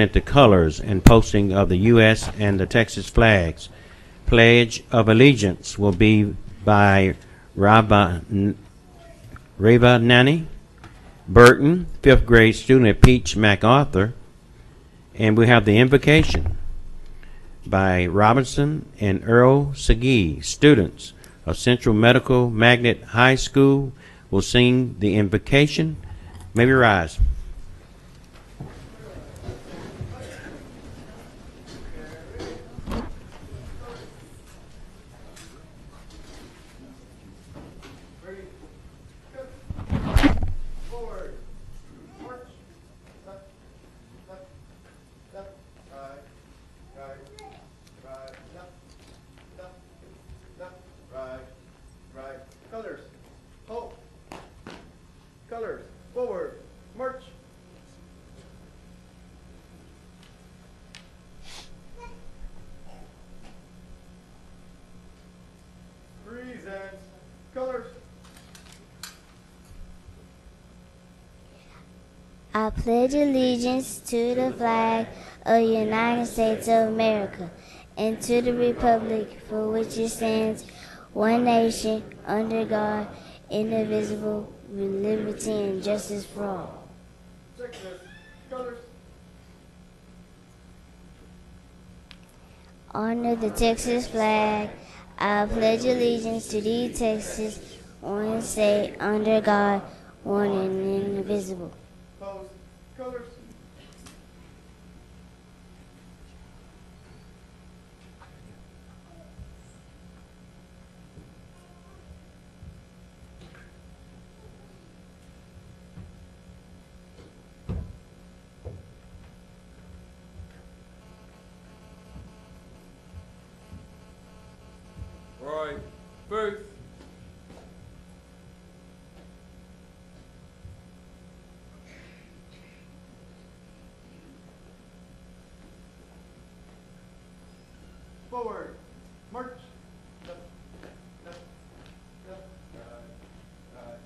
at the colors and posting of the U.S. and the Texas flags. Pledge of Allegiance will be by Nani Burton, 5th grade student at Peach MacArthur. And we have the invocation by Robinson and Earl Segee. Students of Central Medical Magnet High School will sing the invocation. May we rise. I pledge allegiance to the flag of the United States of America and to the republic for which it stands, one nation, under God, indivisible, with liberty and justice for all. Honor the Texas flag. I pledge allegiance to the Texas, one state, under God, one and indivisible. Colors. Right, Booth. Forward, march. Left, left, left, right, left, left.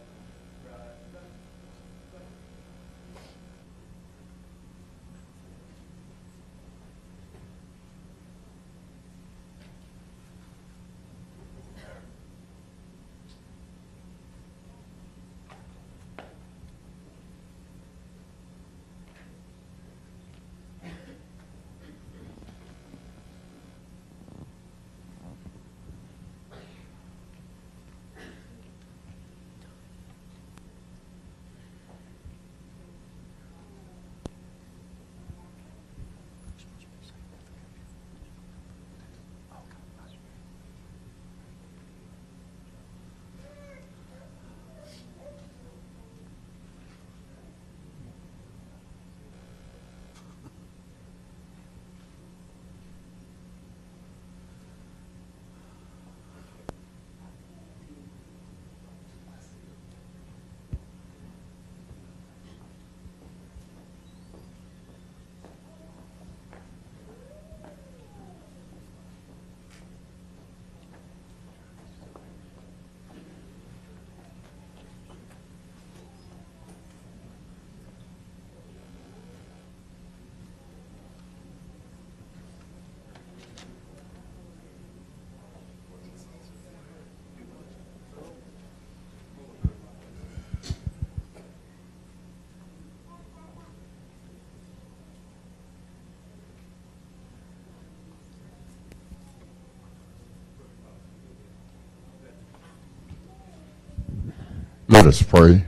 Let us pray.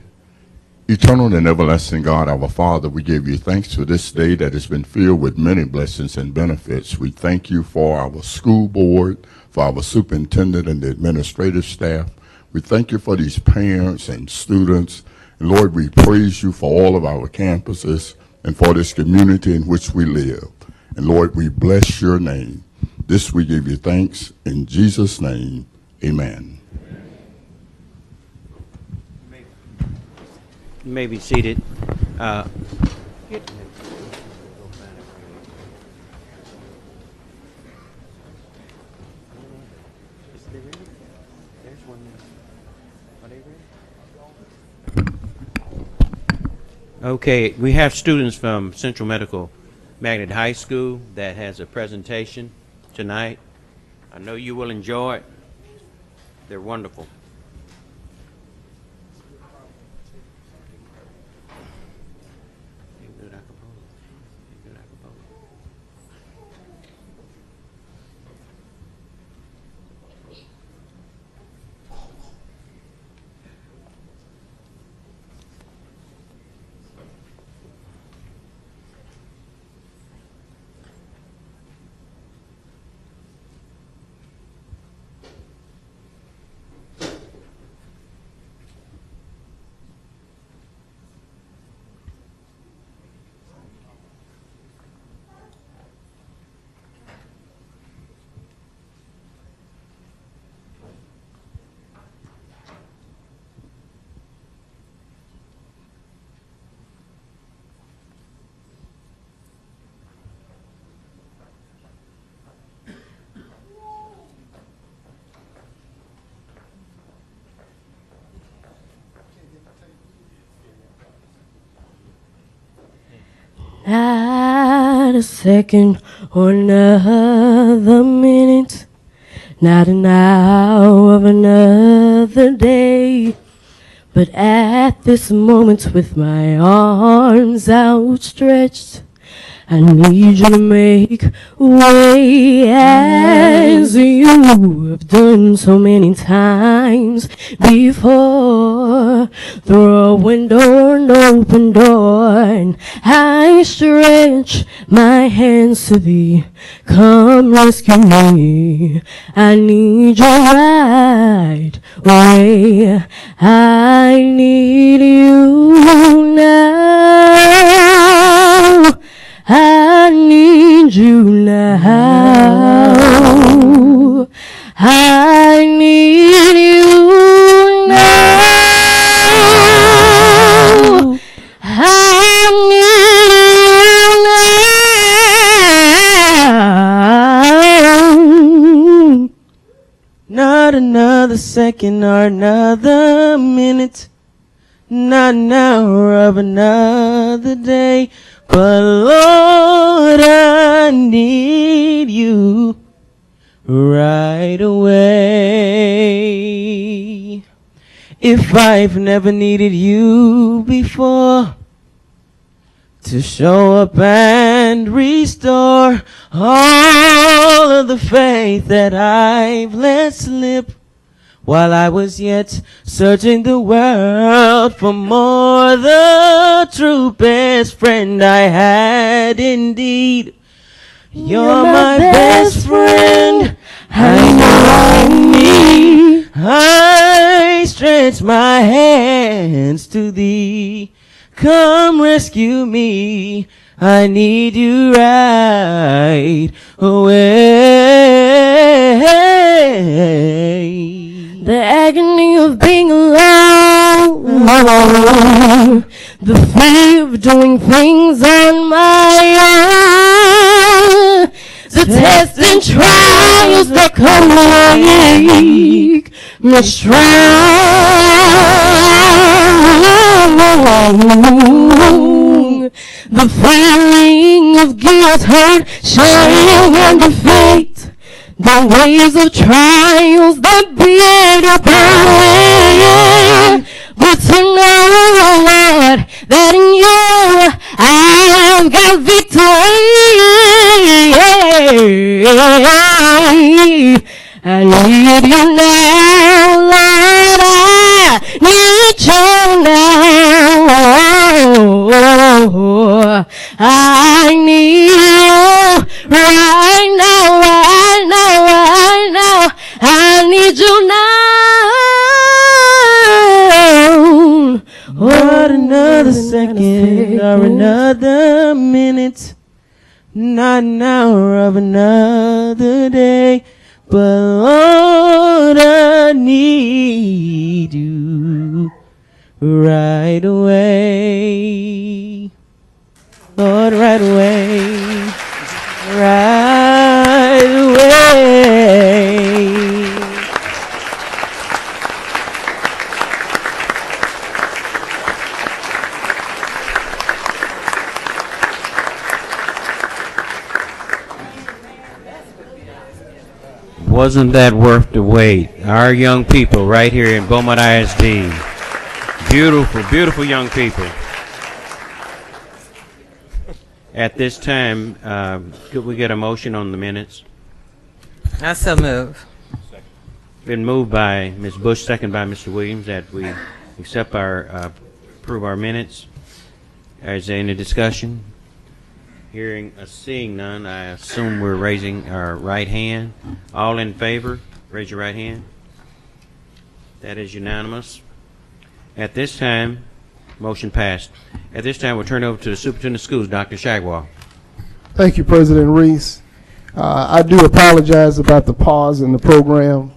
Eternal and everlasting God, our Father, we give you thanks for this day that has been filled with many blessings and benefits. We thank you for our school board, for our superintendent and the administrative staff. We thank you for these parents and students. And Lord, we praise you for all of our campuses and for this community in which we live. And Lord, we bless your name. This we give you thanks in Jesus' name. Amen. You may be seated. Okay, we have students from Central Medical Magnet High School that has a presentation tonight. I know you will enjoy it. They're wonderful. Not a second or another minute, not an hour of another day. But at this moment, with my arms outstretched, I need you to make way as you have done so many times before. Through a window, an open door, and I stretch my hands to thee. Come rescue me. I need you right away. I need you now. I need you now. I need you now. I need you now. Not another second or another minute, not an hour of another day. But Lord, I need you right away. If I've never needed you before, to show up and restore all of the faith that I've let slip, while I was yet searching the world for more, the true best friend I had indeed. You're my best friend, I know I need. I stretch my hands to thee. Come rescue me, I need you right away. The agony of being alone, the fear of doing things on my own, the tests and trials that come like me strong, the feeling of guilt, hurt, shame, and defeat. The waves of trials that beat upon me. But to know, Lord, that in you I've got victory. I need you now, Lord, I need you now. I need you right now, right now, right now. I need you now. What another second or another minute, not an hour of another day. But Lord, I need you right away. Lord, right away. Right away. Wasn't that worth the wait? Our young people right here in Beaumont ISD. Beautiful, beautiful young people. At this time, could we get a motion on the minutes? I so move. Been moved by Ms. Bush, second by Mr. Williams, that we accept approve our minutes. Is there any discussion? Seeing none, I assume we're raising our right hand. All in favor, raise your right hand. That is unanimous. At this time, motion passed. At this time, we'll turn over to the Superintendent of Schools, Dr. Shagwell. Thank you, President Reese. I do apologize about the pause in the program,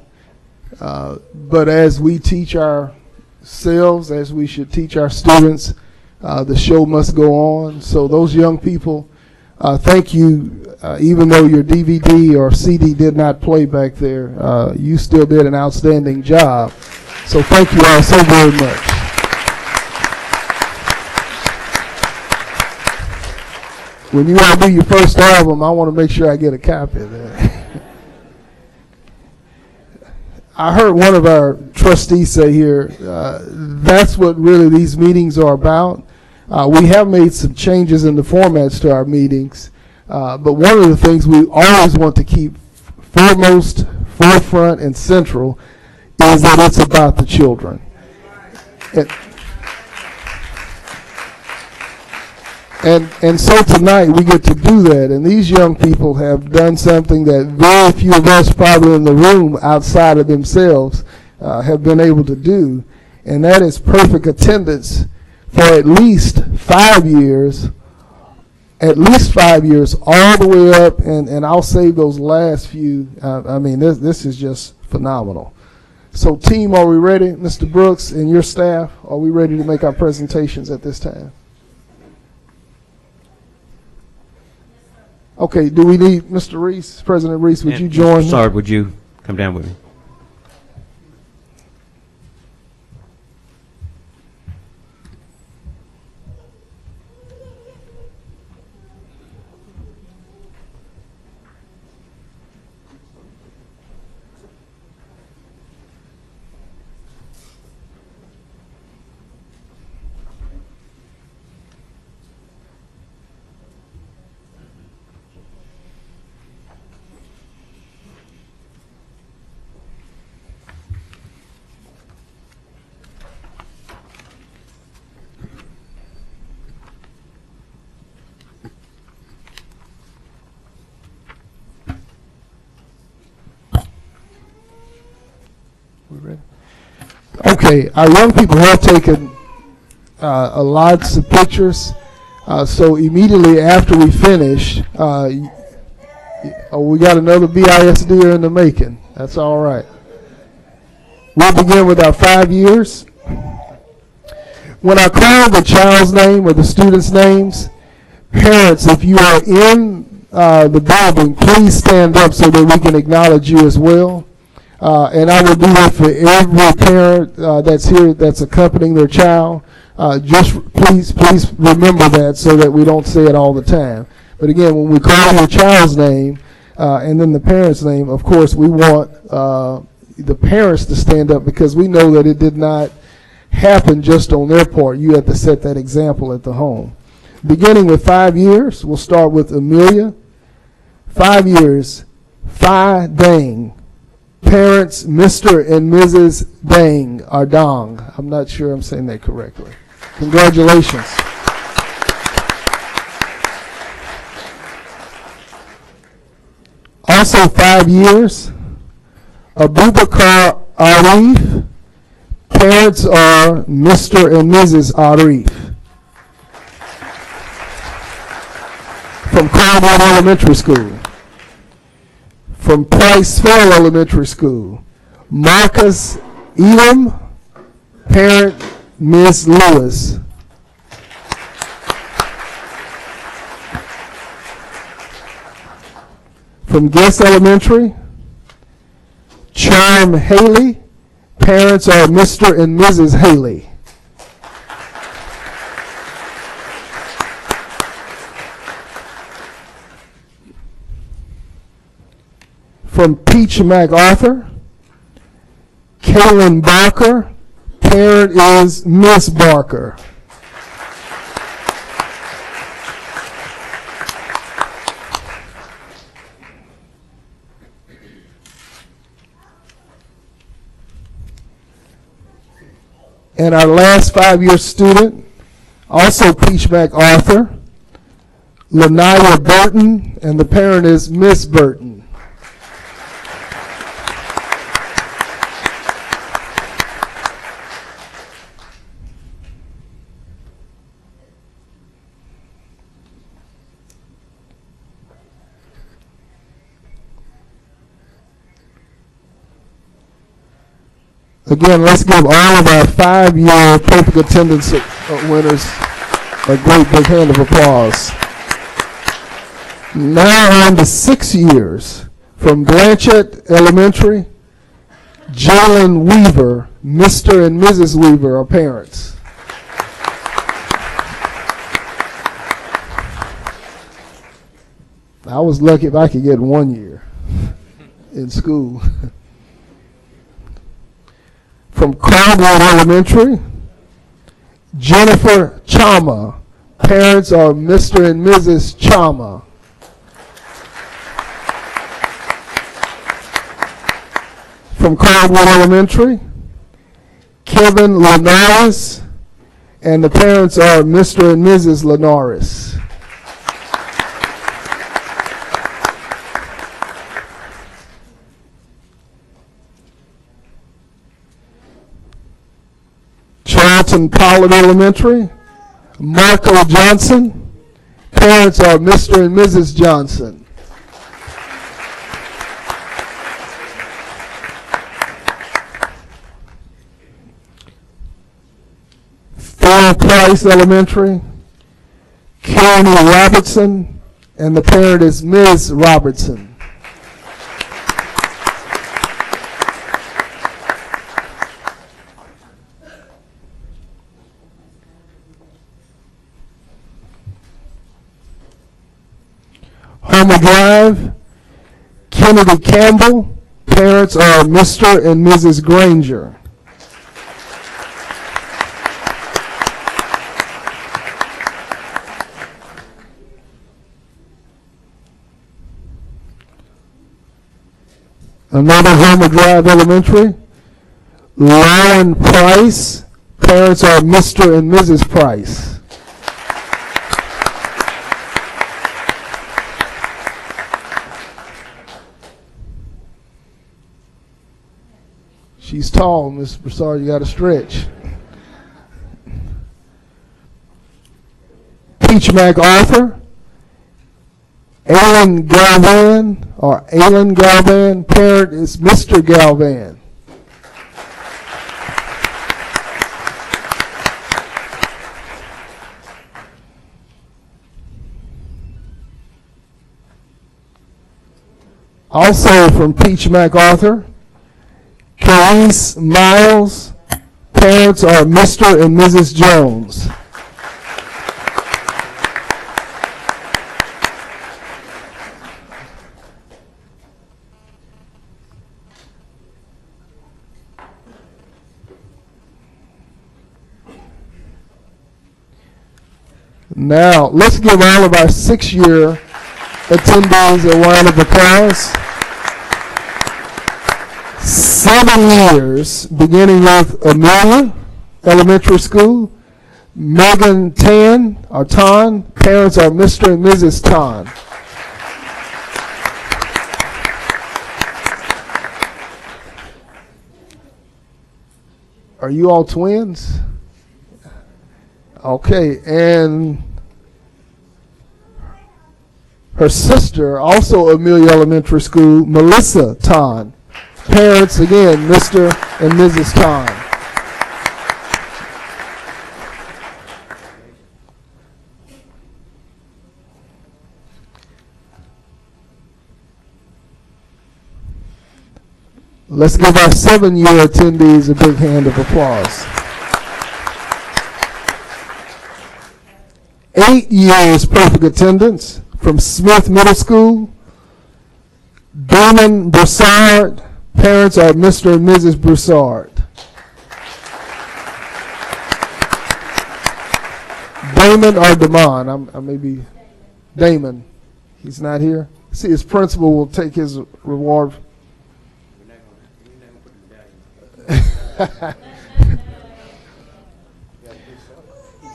but as we teach ourselves, as we should teach our students, the show must go on. So those young people, thank you. Even though your DVD or CD did not play back there, you still did an outstanding job. So thank you all so very much. When you all do your first album, I want to make sure I get a copy of that. I heard one of our trustees say here, that's what really these meetings are about. We have made some changes in the formats to our meetings, but one of the things we always want to keep foremost, forefront, and central is that it's about the children. And so tonight we get to do that, and these young people have done something that very few of us probably in the room outside of themselves have been able to do, and that is perfect attendance for at least 5 years, all the way up, and I'll save those last few. I mean, this is just phenomenal. So team, are we ready? Mr. Brooks and your staff, are we ready to make our presentations at this time? Okay, do we need Mr. Reese, President Reese, would you join me? Sorry, would you come down with me? Okay, our young people have taken lots of pictures, so immediately after we finish, we got another BISD in the making. That's all right. We'll begin with our 5 years. When I call the child's name or the student's names, parents, if you are in the building, please stand up so that we can acknowledge you as well. And I will do that for every parent that's here that's accompanying their child. Just please remember that so that we don't say it all the time. But again, when we call your child's name and then the parent's name, of course, we want the parents to stand up because we know that it did not happen just on their part. You had to set that example at the home. Beginning with 5 years, we'll start with Amelia. 5 years, Phi Dang. Parents, Mr. and Mrs. Dang or Dong. I'm not sure I'm saying that correctly. Congratulations. Also 5 years, Abubakar Arif. Parents are Mr. and Mrs. Arif. From Carmel Elementary School. From Priceville Elementary School, Marcus Elam, parent Ms. Lewis. From Guest Elementary, Charm Haley, parents are Mr. and Mrs. Haley. From Peach MacArthur, Kaylin Barker. Parent is Miss Barker. And our last 5-year student, also Peach MacArthur, Lanaya Burton, and the parent is Miss Burton. Again, let's give all of our 5-year perfect attendance winners a great big hand of applause. Now on to 6 years. From Blanchett Elementary, Jalen Weaver, Mr. and Mrs. Weaver are parents. I was lucky if I could get 1 year in school. From Caldwell Elementary, Jennifer Chama. Parents are Mr. and Mrs. Chama. From Caldwell Elementary, Kevin Linares, and the parents are Mr. and Mrs. Linares. Charlton Pollard Elementary, Marco Johnson. Parents are Mr. and Mrs. Johnson. Thorne Price Elementary, Kearney Robertson, and the parent is Ms. Robertson. Homer Drive, Kennedy Campbell. Parents are Mr. and Mrs. Granger. Another Homer Drive Elementary, Lauren Price. Parents are Mr. and Mrs. Price. She's tall, Miss Broussard, you got to stretch. Peach MacArthur, Alan Galvan, or Alan Galvan. Parent is Mr. Galvan. Also from Peach MacArthur, Clarice Miles. Parents are Mr. and Mrs. Jones. Now, let's give all of our 6-year attendees a round of applause. 7 years, beginning with Amelia Elementary School. Megan Tan, or Tan. Parents are Mr. and Mrs. Tan. Are you all twins? Okay, and her sister, also Amelia Elementary School, Melissa Tan. Parents, again, Mr. and Mrs. Tan. Let's give our 7-year attendees a big hand of applause. 8 years perfect attendance from Smith Middle School, Damon Broussard. Parents are Mr. and Mrs. Broussard. Damon or Damon? I may be Damon. He's not here. See, his principal will take his reward.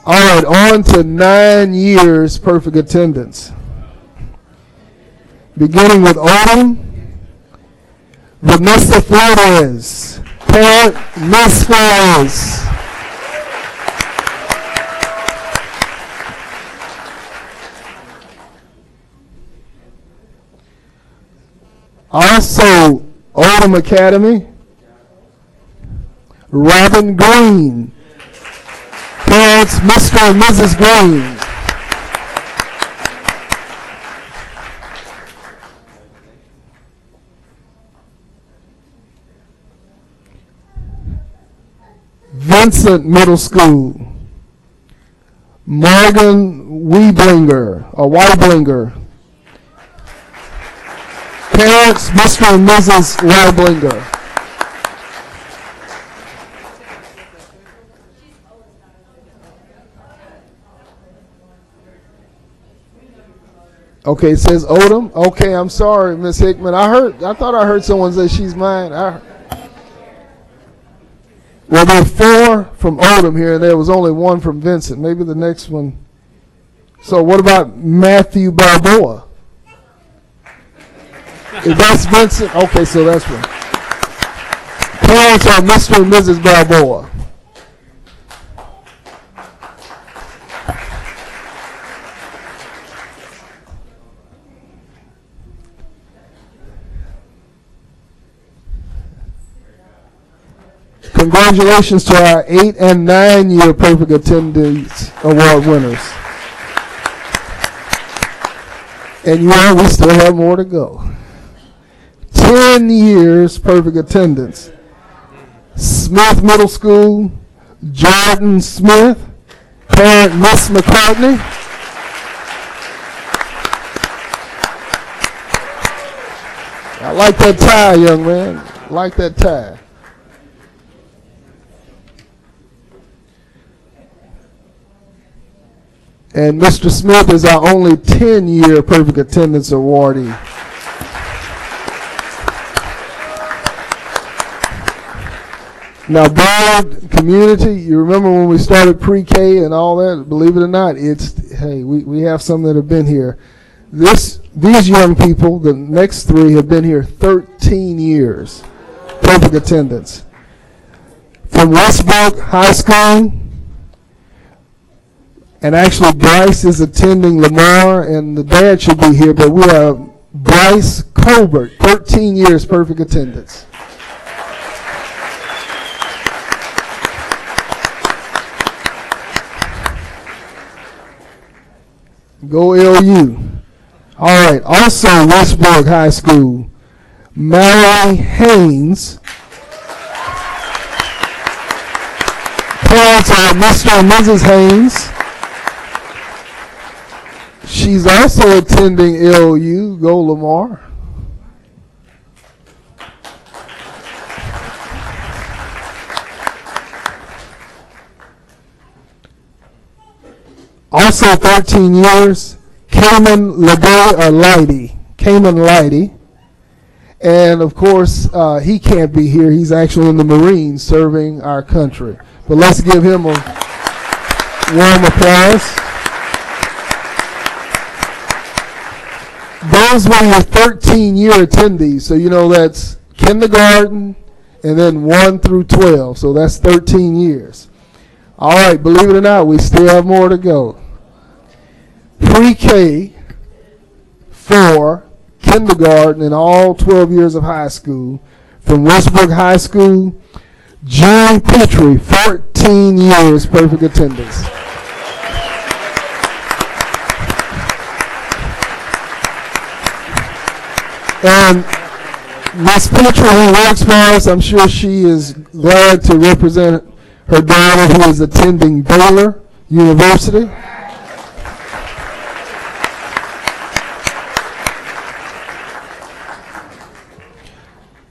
All right, on to 9 years perfect attendance. Beginning with Odom, Vanessa Flores. Parent, Miss Flores. Also, Odom Academy, Robin Green. Parents, Mr. and Mrs. Green. Vincent Middle School, Morgan Weiblinger. Parents, Mr. and Mrs. Weiblinger. Okay, it says Odom. Okay, I'm sorry, Miss Hickman. I thought I heard someone say she's mine. Well, there are 4 from Odom here, and there was only 1 from Vincent. Maybe the next one. So what about Matthew Balboa? If that's Vincent, okay, so that's one. Parents are Mr. and Mrs. Balboa. Congratulations to our 8 and 9 year perfect attendance award winners. And you know, we still have more to go. 10 years perfect attendance. Smith Middle School, Jordan Smith. Parent, Miss McCartney. I like that tie, young man. I like that tie. And Mr. Smith is our only 10-year perfect attendance awardee. Now, Broward community, you remember when we started pre-K and all that? Believe it or not, we have some that have been here. These young people, the next 3, have been here 13 years, perfect attendance. From Westbrook High School, and actually Bryce is attending Lamar, and the dad should be here, but we have Bryce Colbert, 13 years perfect attendance. Go LU. All right, also Westbrook High School, Mallory Haynes. Parents are Mr. and Mrs. Haynes. She's also attending LU. Go Lamar. Also 13 years, Cayman Leidy. And of course, he can't be here. He's actually in the Marines serving our country. But let's give him a warm applause. Those were your 13-year attendees. So you know that's kindergarten and then 1 through 12. So that's 13 years. All right, believe it or not, we still have more to go. Pre-K, 4, kindergarten, and all 12 years of high school. From Westbrook High School, Jerry Petrie, 14 years perfect attendance. And Miss Petrie, who works for us, I'm sure she is glad to represent her daughter who is attending Baylor University.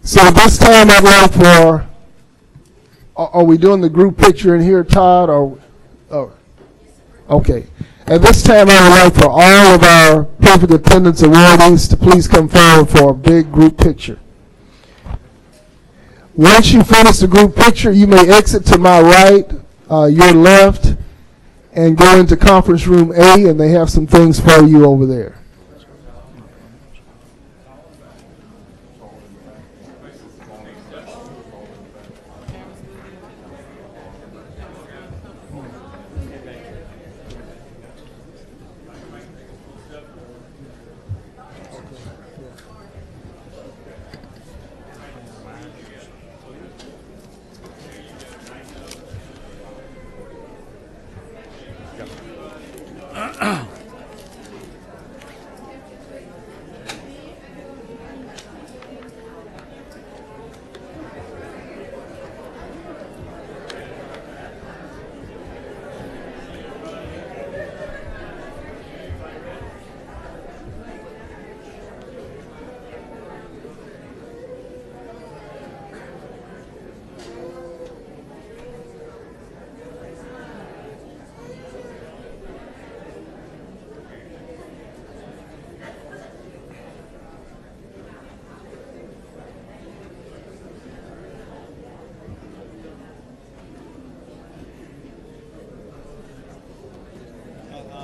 So this time I'd like for, are we doing the group picture in here, Todd? Or, oh, okay. At this time I would like for all of our perfect attendance awardees to please come forward for a big group picture. Once you finish the group picture, you may exit to my right, your left, and go into conference room A, and they have some things for you over there.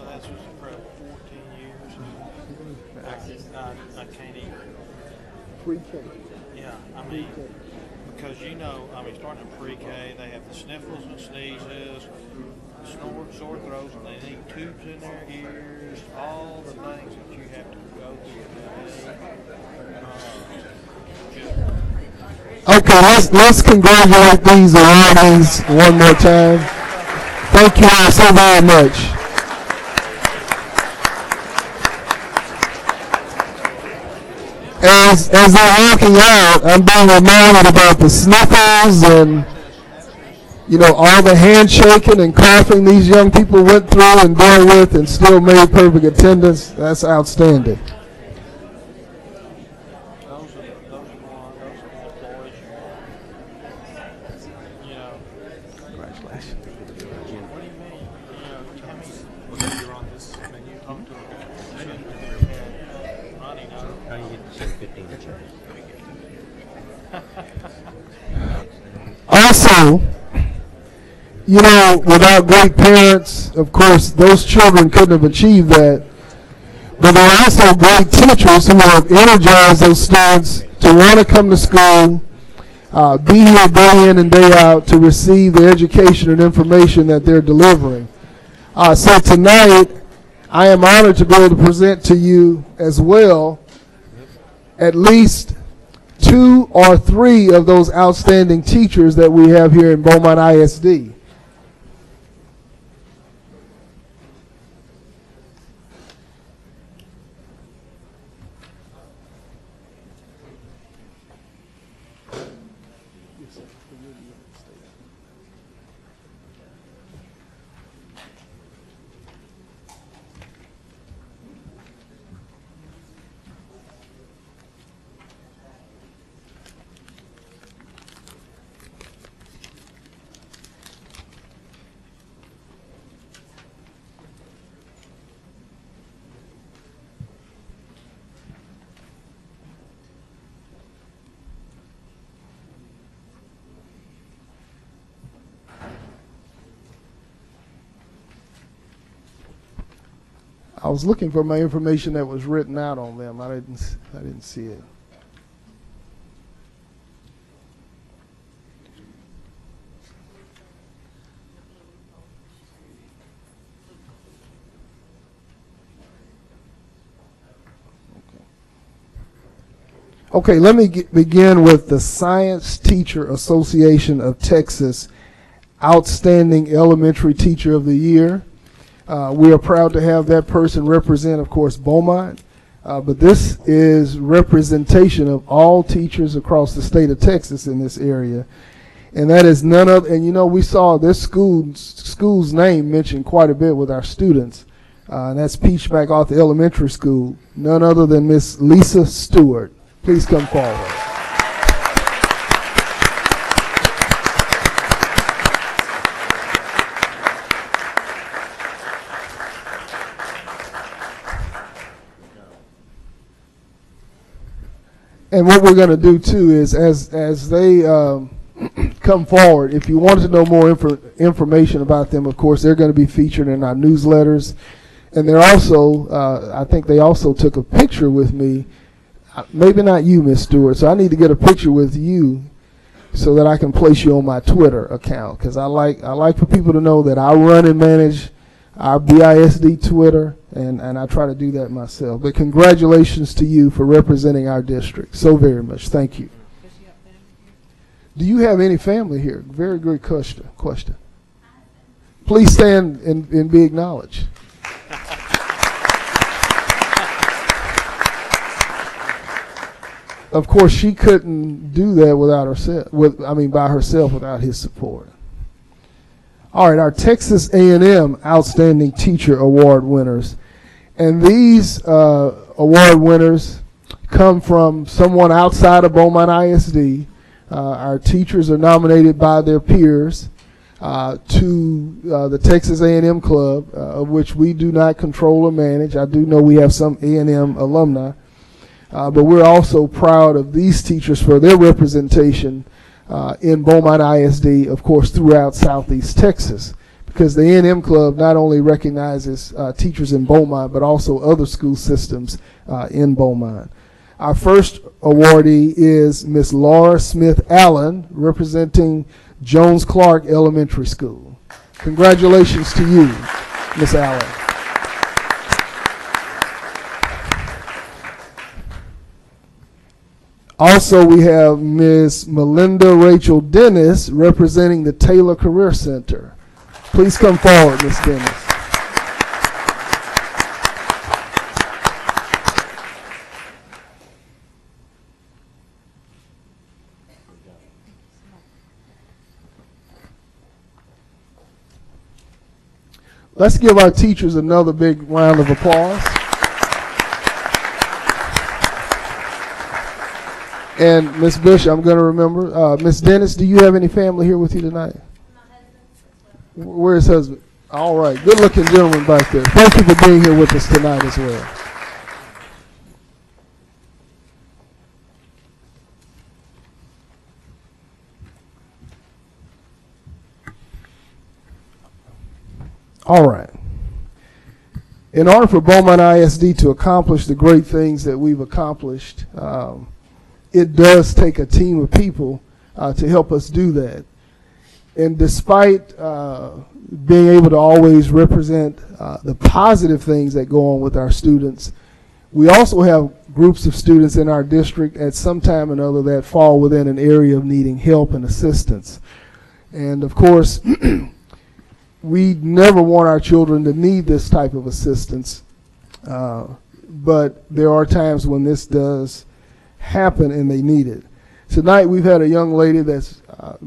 That's was for 14 years. I can't even. Pre-K. Yeah, I mean, because starting in pre-K, they have the sniffles and sneezes, sore throats, and they need tubes in their ears, all the things that you have to go through. Okay, let's congratulate these awardees one more time. Thank you all so very much. As they're walking out, I'm being reminded about the sniffles and, all the handshaking and coughing these young people went through and dealt with and still made perfect attendance. That's outstanding. Those are employees. Congratulations. What do you mean? Tell me, you're on this, and you talk to Ronnie, no? Oh, you get to say 15 checks. Also, without great parents, of course, those children couldn't have achieved that. But there are also great teachers who have energized those students to want to come to school, be here day in and day out to receive the education and information that they're delivering. So tonight, I am honored to be able to present to you as well at least 2 or 3 of those outstanding teachers that we have here in Beaumont ISD. I was looking for my information that was written out on them. I didn't see it. Okay, let me begin with the Science Teacher Association of Texas Outstanding Elementary Teacher of the Year. We are proud to have that person represent, of course, Beaumont, but this is representation of all teachers across the state of Texas in this area, and that is none other. And we saw this school's name mentioned quite a bit with our students, and that's Peach MacArthur Elementary School. None other than Miss Lisa Stewart. Please come forward. And what we're going to do too is, as they come forward, if you wanted to know more information about them, of course, they're going to be featured in our newsletters. And they're also, I think they also took a picture with me. Maybe not you, Miss Stewart. So I need to get a picture with you so that I can place you on my Twitter account, because I like for people to know that I run and manage our BISD Twitter, and I try to do that myself. But congratulations to you for representing our district so very much. Thank you. Do you have any family here? Very good question. Please stand and be acknowledged. Of course, she couldn't do that without herself. By herself without his support. All right, our Texas A&M Outstanding Teacher Award winners, and these award winners come from someone outside of Beaumont ISD. Our teachers are nominated by their peers to the Texas A&M Club, of which we do not control or manage. I do know we have some A&M alumni. But we're also proud of these teachers for their representation in Beaumont ISD, of course, throughout Southeast Texas, because the A&M Club not only recognizes teachers in Beaumont, but also other school systems in Beaumont. Our first awardee is Miss Laura Smith Allen, representing Jones Clark Elementary School. Congratulations to you, Miss Allen. Also, we have Ms. Melinda Rachel Dennis representing the Taylor Career Center. Please come forward, Ms. Dennis. Let's give our teachers another big round of applause. And Ms. Bush, I'm going to remember. Ms. Dennis, do you have any family here with you tonight? My husband. Where is husband? All right. Good-looking gentleman back there. Thank you for being here with us tonight as well. All right. In order for Beaumont ISD to accomplish the great things that we've accomplished, it does take a team of people to help us do that. And despite being able to always represent the positive things that go on with our students, we also have groups of students in our district at some time or another that fall within an area of needing help and assistance. And of course, we never want our children to need this type of assistance, but there are times when this does happen and they need it. Tonight we've had a young lady that's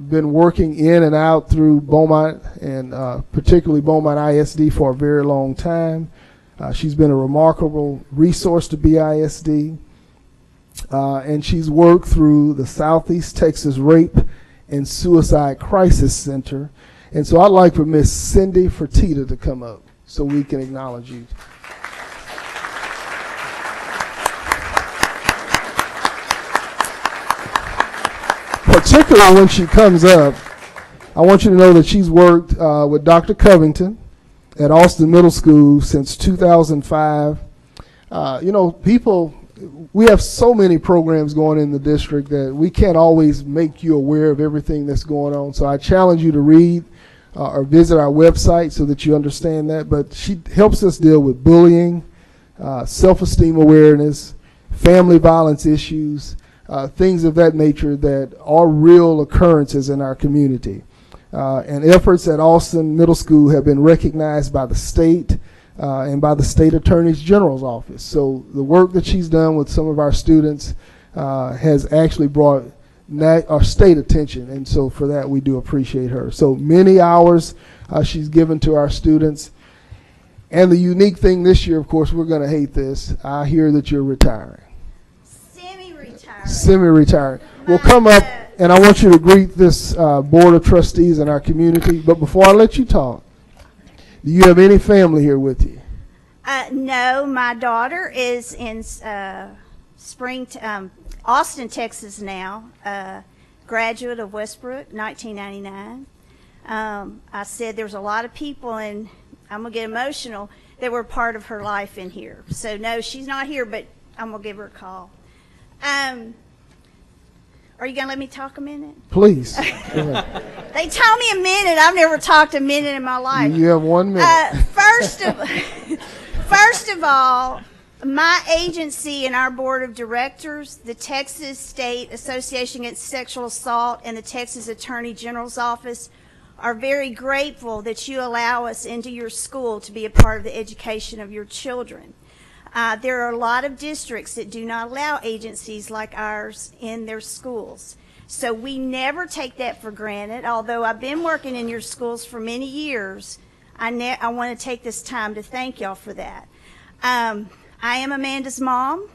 been working in and out through Beaumont, and particularly Beaumont ISD, for a very long time. She's been a remarkable resource to BISD, and she's worked through the Southeast Texas Rape and Suicide Crisis Center. And so I'd like for Miss Cindy Fertitta to come up so we can acknowledge you. Particularly when she comes up, I want you to know that she's worked with Dr. Covington at Austin Middle School since 2005. We have so many programs going in the district that we can't always make you aware of everything that's going on. So I challenge you to read or visit our website so that you understand that. But she helps us deal with bullying, self-esteem awareness, family violence issues, things of that nature that are real occurrences in our community. And efforts at Austin Middle School have been recognized by the state and by the State Attorney General's office. So the work that she's done with some of our students has actually brought our state attention, and so for that we do appreciate her. So many hours she's given to our students. And the unique thing this year, of course, we're going to hate this. I hear that you're retiring. Semi-retired. Semi-retired. We'll come up, and I want you to greet this Board of Trustees in our community. But before I let you talk, do you have any family here with you? No, my daughter is in Austin, Texas now, graduate of Westbrook, 1999. I said there's a lot of people, and I'm going to get emotional, that were part of her life in here. So, no, she's not here, but I'm going to give her a call. Are you going to let me talk a minute? Please. They told me a minute. I've never talked a minute in my life. You have 1 minute. First of all, my agency and our board of directors, the Texas State Association Against Sexual Assault, and the Texas Attorney General's Office are very grateful that you allow us into your school to be a part of the education of your children. There are a lot of districts that do not allow agencies like ours in their schools. So we never take that for granted. Although I've been working in your schools for many years, I want to take this time to thank y'all for that. I am Amanda's mom.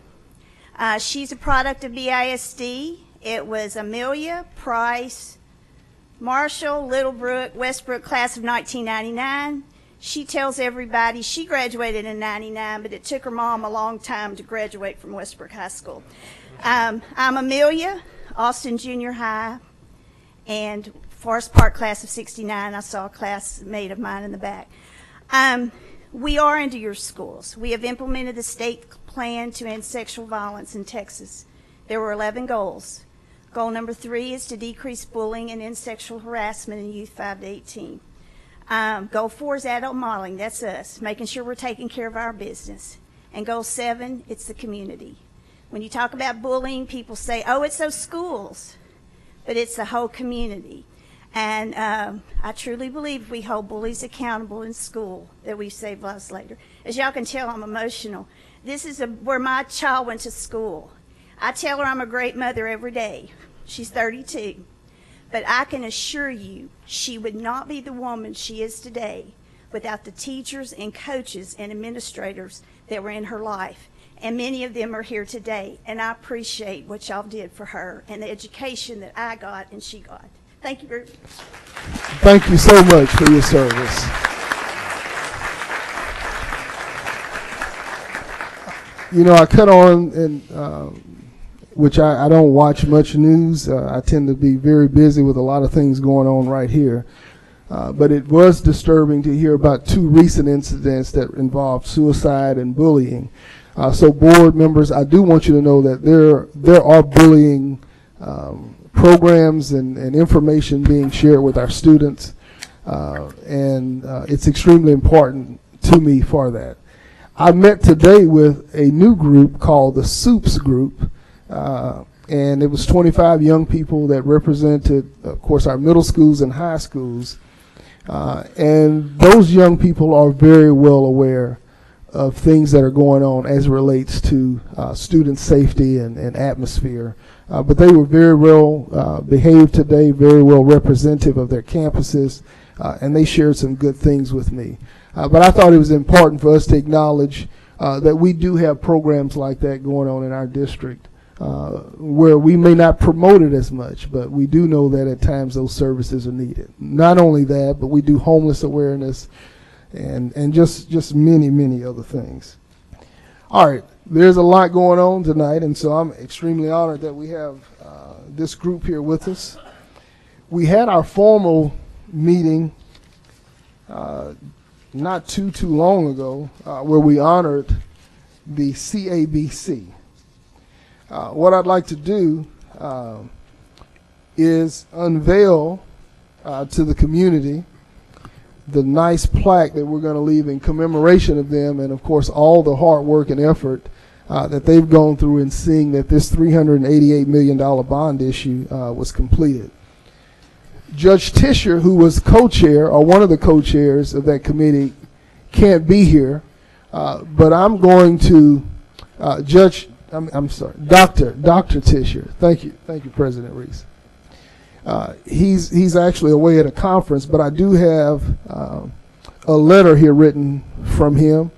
She's a product of BISD. It was Amelia, Price, Marshall, Littlebrook, Westbrook, class of 1999. She tells everybody she graduated in 99, but it took her mom a long time to graduate from Westbrook High School. I'm Amelia, Austin Junior High, and Forest Park class of 69. I saw a classmate of mine in the back. We are into your schools. We have implemented the state plan to end sexual violence in Texas. There were 11 goals. Goal number 3 is to decrease bullying and end sexual harassment in youth 5 to 18. Goal 4 is adult modeling. That's us, making sure we're taking care of our business. And goal 7, it's the community. When you talk about bullying, people say, oh, it's those schools. But it's the whole community. And I truly believe if we hold bullies accountable in school, that we save lives later. As y'all can tell, I'm emotional. This is where my child went to school. I tell her I'm a great mother every day. She's 32. But I can assure you, she would not be the woman she is today without the teachers and coaches and administrators that were in her life. And many of them are here today. And I appreciate what y'all did for her and the education that I got and she got. Thank you very much. Thank you so much for your service. You know, I cut on, and which I don't watch much news. I tend to be very busy with a lot of things going on right here. But it was disturbing to hear about 2 recent incidents that involved suicide and bullying. So board members, I do want you to know that there are bullying programs and information being shared with our students, and it's extremely important to me for that. I met today with a new group called the Soups Group, and it was 25 young people that represented, of course, our middle schools and high schools, and those young people are very well aware of things that are going on as it relates to student safety and atmosphere. But they were very well behaved today, very well representative of their campuses, and they shared some good things with me. But I thought it was important for us to acknowledge that we do have programs like that going on in our district, where we may not promote it as much, but we do know that at times those services are needed. Not only that, but we do homeless awareness and just many, many other things. All right, there's a lot going on tonight, and so I'm extremely honored that we have this group here with us. We had our formal meeting not too long ago, where we honored the CABC. What I'd like to do is unveil to the community the nice plaque that we're going to leave in commemoration of them, and of course all the hard work and effort that they've gone through in seeing that this $388 million bond issue was completed. Judge Tischer, who was co-chair or one of the co-chairs of that committee, can't be here, but I'm going to Dr. Tischer. Thank you, President Reese. He's actually away at a conference, but I do have a letter here written from him.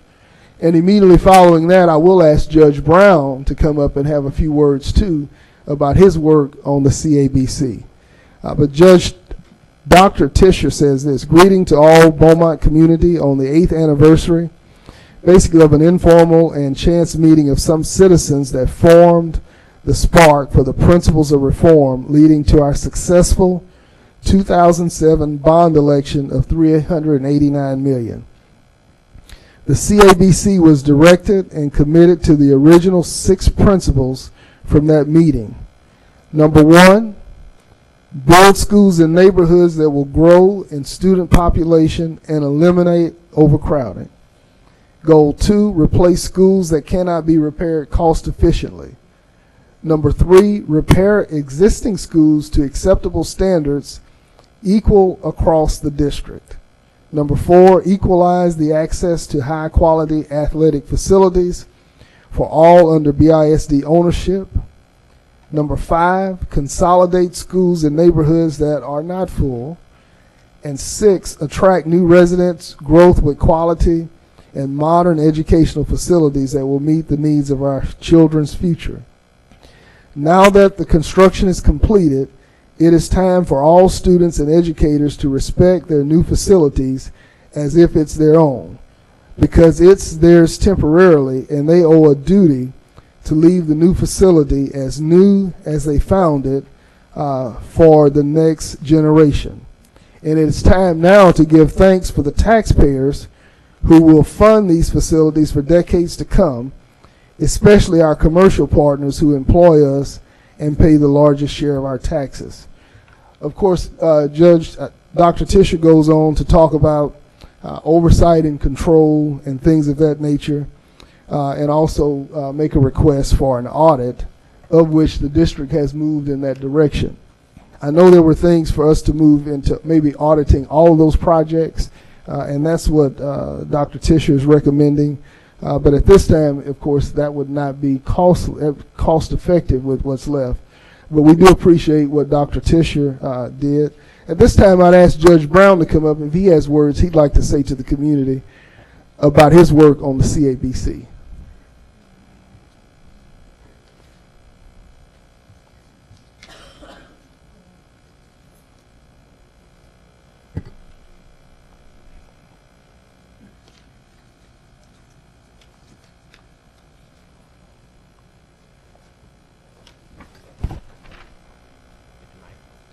And immediately following that, I will ask Judge Brown to come up and have a few words, too, about his work on the CABC. But Dr. Tischer says this: greeting to all Beaumont community on the 8th anniversary. basically of an informal and chance meeting of some citizens that formed the spark for the principles of reform leading to our successful 2007 bond election of $389 million. The CABC was directed and committed to the original 6 principles from that meeting. Number 1, build schools in neighborhoods that will grow in student population and eliminate overcrowding. Goal 2, replace schools that cannot be repaired cost efficiently. Number 3, repair existing schools to acceptable standards equal across the district. Number 4, equalize the access to high quality athletic facilities for all under BISD ownership. Number 5, consolidate schools in neighborhoods that are not full. And 6, attract new residents, growth with quality and modern educational facilities that will meet the needs of our children's future. Now that the construction is completed, it is time for all students and educators to respect their new facilities as if it's their own, because it's theirs temporarily and they owe a duty to leave the new facility as new as they found it for the next generation. And it's time now to give thanks for the taxpayers who will fund these facilities for decades to come, especially our commercial partners who employ us and pay the largest share of our taxes. Of course, Dr. Tischer goes on to talk about oversight and control and things of that nature, and also make a request for an audit, of which the district has moved in that direction. I know there were things for us to move into maybe auditing all of those projects, and that's what Dr. Tischer is recommending. But at this time, of course, that would not be cost effective with what's left. But we do appreciate what Dr. Tischer did. At this time, I'd ask Judge Brown to come up if he has words he'd like to say to the community about his work on the CABC.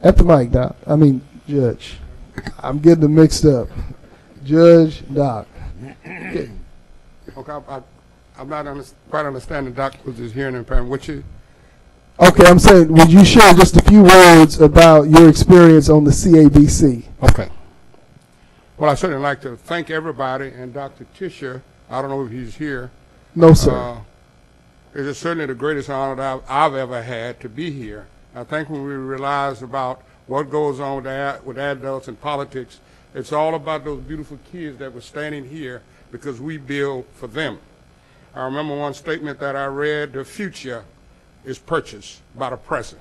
At the mic, Doc. I mean, Judge. I'm getting them mixed up. Judge, Doc. Okay. Okay, I'm not quite understanding Doc was his hearing impairment. What you? Okay, I'm saying, would you share just a few words about your experience on the CABC? Okay. Well, I certainly like to thank everybody, and Dr. Tischer, I don't know if he's here. No, sir. It is certainly the greatest honor that I've ever had to be here. I think when we realize about what goes on with adults in politics, it's all about those beautiful kids that were standing here because we build for them. I remember one statement that I read, the future is purchased by the present.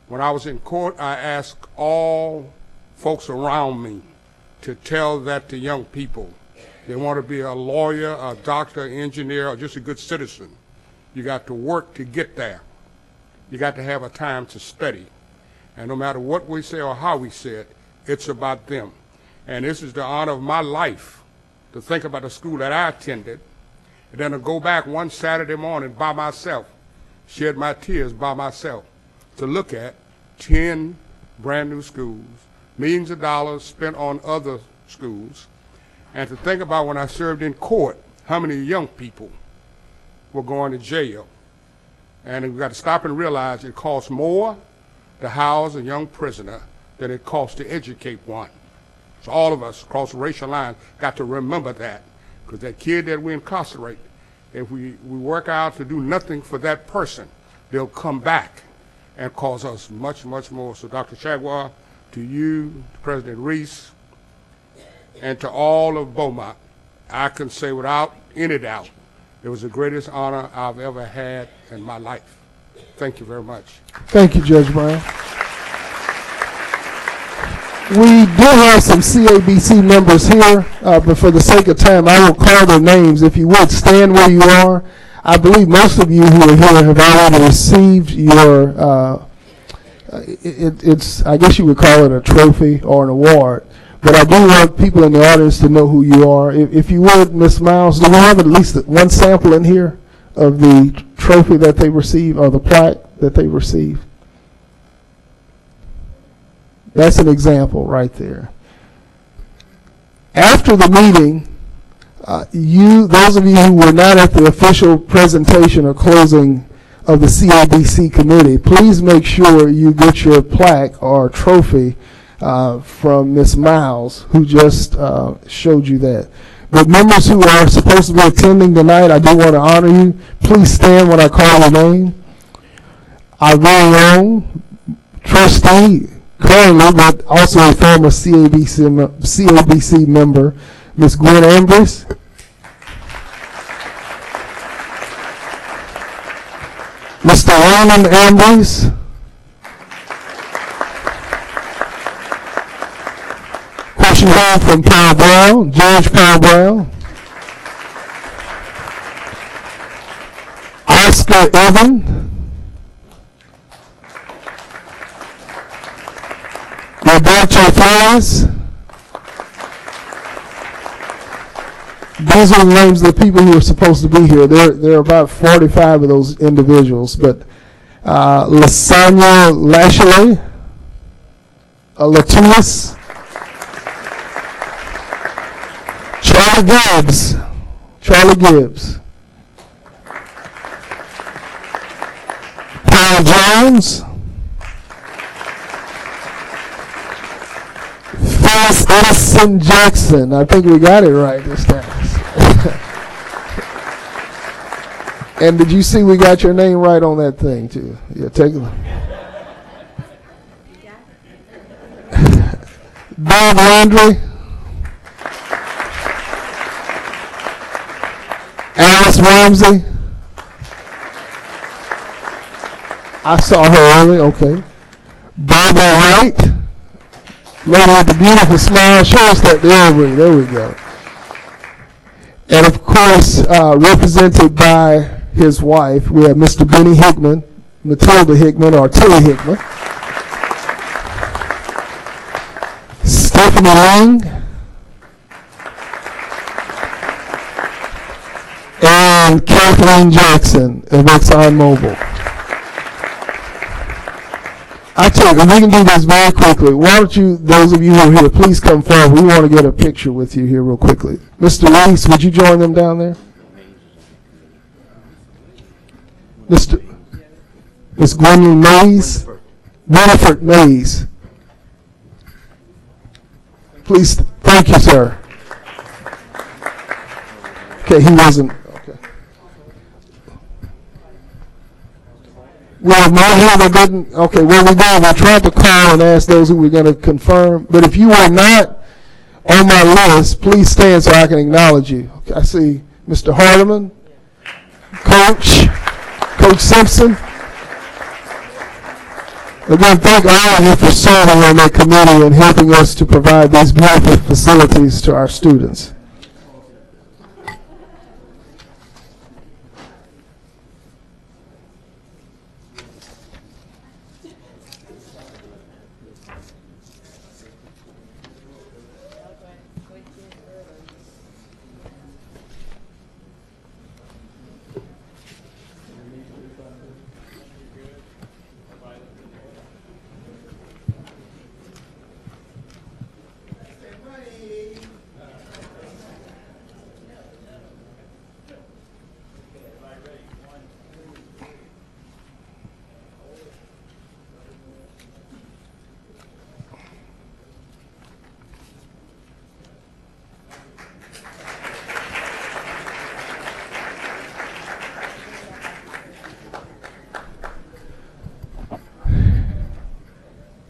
When I was in court, I asked all folks around me to tell that to young people. They want to be a lawyer, a doctor, engineer, or just a good citizen. You got to work to get there. You got to have a time to study. And no matter what we say or how we say it, it's about them. And this is the honor of my life to think about the school that I attended, and then to go back one Saturday morning by myself, shed my tears by myself, to look at 10 brand new schools, millions of dollars spent on other schools, and to think about when I served in court, how many young people were going to jail. And we've got to stop and realize it costs more to house a young prisoner than it costs to educate one. So all of us across the racial line got to remember that, because that kid that we incarcerate, if we work out to do nothing for that person, they'll come back and cause us much, much more. So Dr. Chagwa, to you, to President Reese, and to all of Beaumont, I can say without any doubt, it was the greatest honor I've ever had in my life. Thank you very much. Thank you, Judge Brown. We do have some CABC members here, but for the sake of time, I will call their names. If you would, stand where you are. I believe most of you who are here have already received your, I guess you would call it a trophy or an award. But I do want people in the audience to know who you are. If you would, Ms. Miles, do we have at least one sample in here of the trophy that they received or the plaque that they received? That's an example right there. After the meeting, those of you who were not at the official presentation or closing of the CABC committee, please make sure you get your plaque or trophy from Ms. Miles, who just showed you that. But members who are supposed to be attending tonight, I do want to honor you. Please stand when I call your name. Our very own trustee, currently, but also a former CABC member, Ms. Gwen Ambrose. Mr. Raymond Ambrose. Question call from Powell Brown, George Powell Brown. Oscar Evan. Roberto Flores. Those are the names of the people who are supposed to be here. There are about 45 of those individuals. But Lasagna Lashley, Latulis, Charlie Gibbs, Paul Jones, Phyllis Edison Jackson. I think we got it right this time. And did you see we got your name right on that thing too? Yeah, take a look. Bob Landry, Alice Ramsey. I saw her early. Okay. Barbara Wright, lady with the beautiful smile. Show us that. There we go. And of course, represented by his wife, we have Mr. Benny Hickman, Matilda Hickman, or Tilly Hickman, Stephanie Lang, and Kathleen Jackson of ExxonMobil. I tell you, we can do this very quickly. Why don't you, those of you who are here, please come forward. We want to get a picture with you here real quickly. Mr. Reese, would you join them down there? Ms. Gwendolyn Mays, Winifred Mays. Please, thank you, sir. Okay, he wasn't, okay. Well, my hand didn't, okay, well, we tried to call and ask those who were going to confirm, but if you are not on my list, please stand so I can acknowledge you. Okay, I see Mr. Hardeman, Coach Simpson. Again, thank all of you for serving on that committee and helping us to provide these beautiful facilities to our students.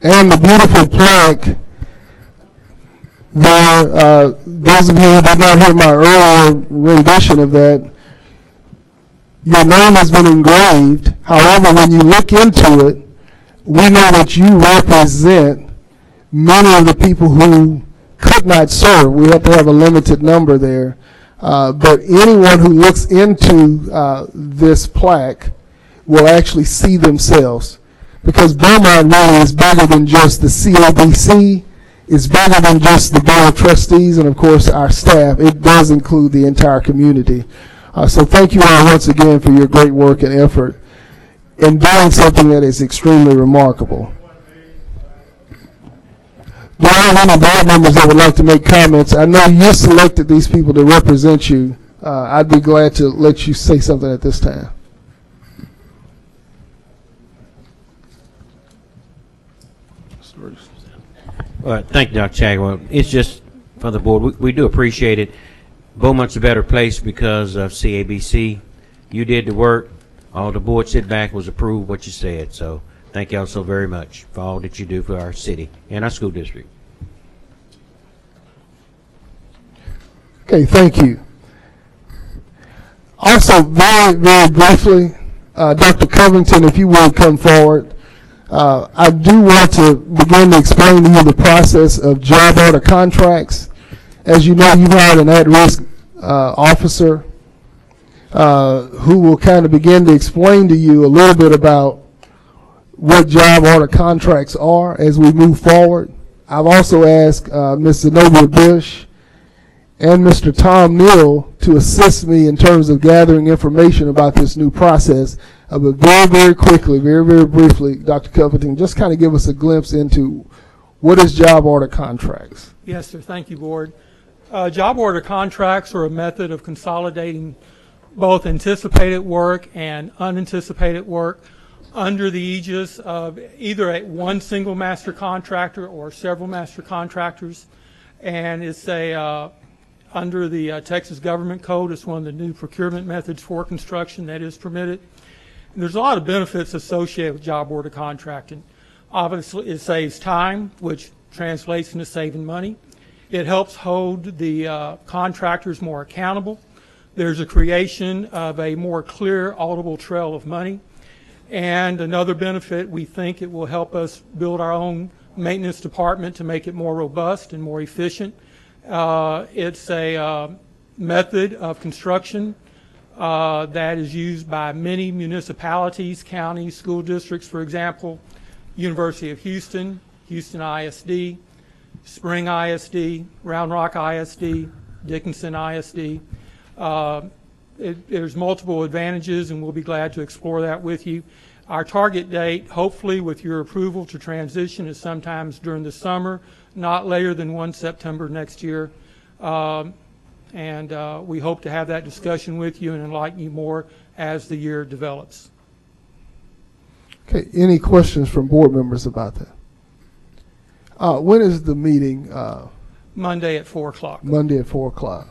And the beautiful plaque there, those of you who did not hear my earlier rendition of that, your name has been engraved. However, when you look into it, we know that you represent many of the people who could not serve. We have to have a limited number there. But anyone who looks into this plaque will actually see themselves. Because Beaumont really is bigger than just the CABC. is bigger than just the Board of Trustees and, of course, our staff. It does include the entire community. So thank you all once again for your great work and effort in doing something that is extremely remarkable. Do I have any board members that would like to make comments? I know you selected these people to represent you. I'd be glad to let you say something at this time. Thank you, Dr. Chagwell. It's just for the board. We do appreciate it. Beaumont's a better place because of CABC. You did the work. All the board sit back was approved what you said. So thank you all so very much for all that you do for our city and our school district. Okay, thank you. Also, very, very briefly, Dr. Covington, if you would come forward. I do want to begin to explain to you the process of job order contracts. As you know, you've hired an at-risk officer who will kind of begin to explain to you a little bit about what job order contracts are as we move forward. I've also asked Ms. Zenobia Bush and Mr. Tom Neal to assist me in terms of gathering information about this new process. But very, very quickly, very, very briefly, Dr. Covington, just kind of give us a glimpse into what is job order contracts. Yes, sir. Thank you, Board. Job order contracts are a method of consolidating both anticipated work and unanticipated work under the aegis of either one single master contractor or several master contractors. And it's under the Texas Government Code, it's one of the new procurement methods for construction that is permitted. And there's a lot of benefits associated with job order contracting. Obviously, it saves time, which translates into saving money. It helps hold the contractors more accountable. There's a creation of a more clear, auditable trail of money. And another benefit, we think it will help us build our own maintenance department to make it more robust and more efficient. It's a method of construction that is used by many municipalities, counties, school districts, for example, University of Houston, Houston ISD, Spring ISD, Round Rock ISD, Dickinson ISD. There's multiple advantages, and we'll be glad to explore that with you. Our target date, hopefully with your approval to transition, is sometimes during the summer, not later than 1 September next year. We hope to have that discussion with you and enlighten you more as the year develops. Okay, any questions from board members about that? When is the meeting? Monday at 4 o'clock. Monday at 4 o'clock.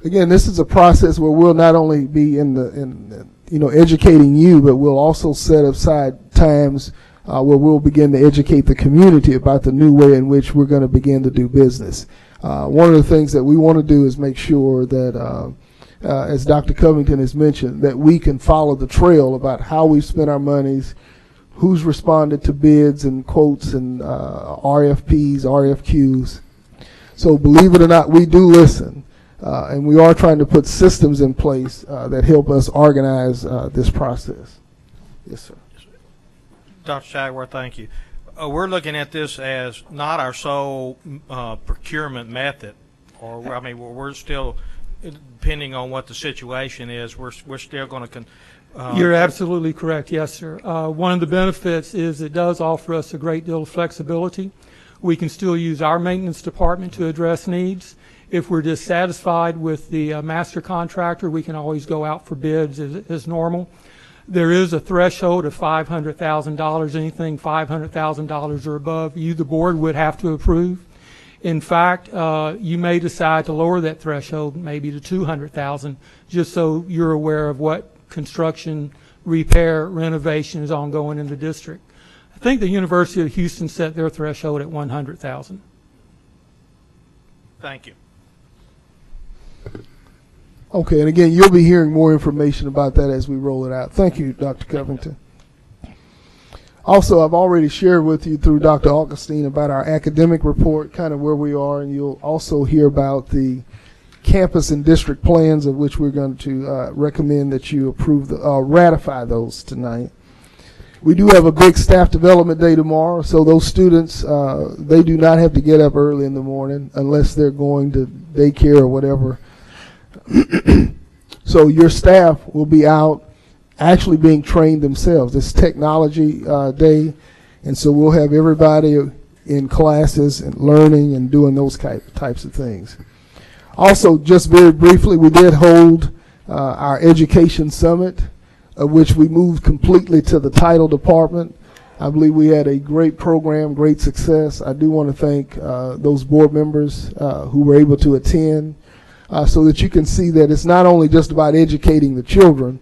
Again, this is a process where we'll not only be educating you, but we'll also set aside times where we'll begin to educate the community about the new way in which we're going to begin to do business. One of the things that we want to do is make sure that, as Dr. Covington has mentioned, that we can follow the trail about how we've spent our monies, who's responded to bids and quotes and RFPs, RFQs. So believe it or not, we do listen. And we are trying to put systems in place that help us organize this process. Yes, sir. Dr. Chagworth, thank you. We're looking at this as not our sole procurement method, or I mean, we're still, depending on what the situation is, we're still going to. You're absolutely correct. Yes, sir. One of the benefits is it does offer us a great deal of flexibility. We can still use our maintenance department to address needs. If we're dissatisfied with the master contractor, we can always go out for bids as normal. There is a threshold of $500,000. Anything $500,000 or above, you, the board, would have to approve. In fact, you may decide to lower that threshold maybe to $200,000, just so you're aware of what construction, repair, renovation is ongoing in the district. I think the University of Houston set their threshold at $100,000. Thank you. Okay, and again, you'll be hearing more information about that as we roll it out. Thank you, Dr. Covington. Also, I've already shared with you through Dr. Augustine about our academic report, kind of where we are, and you'll also hear about the campus and district plans, of which we're going to recommend that you approve, ratify those tonight. We do have a big staff development day tomorrow, so those students, they do not have to get up early in the morning unless they're going to daycare or whatever. So your staff will be out actually being trained themselves. It's technology day, and so we'll have everybody in classes and learning and doing those types of things. Also, just very briefly, we did hold our education summit, of which we moved completely to the title department. I believe we had a great program, great success. I do want to thank those board members who were able to attend, so that you can see that it's not only just about educating the children,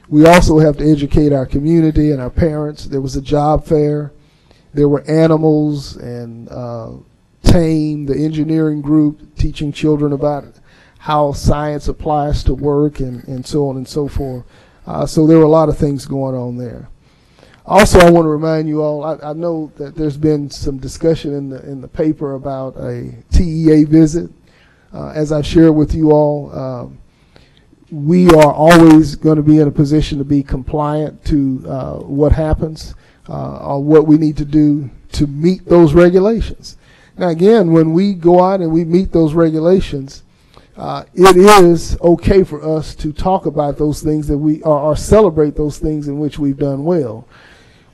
we also have to educate our community and our parents. There was a job fair. There were animals and TAME, the engineering group, teaching children about how science applies to work and so on and so forth. So there were a lot of things going on there. Also, I want to remind you all, I know that there's been some discussion in the paper about a TEA visit. As I've shared with you all, we are always going to be in a position to be compliant to what happens or what we need to do to meet those regulations. Now again, when we go out and we meet those regulations, it is okay for us to talk about those things that we or celebrate those things in which we've done well.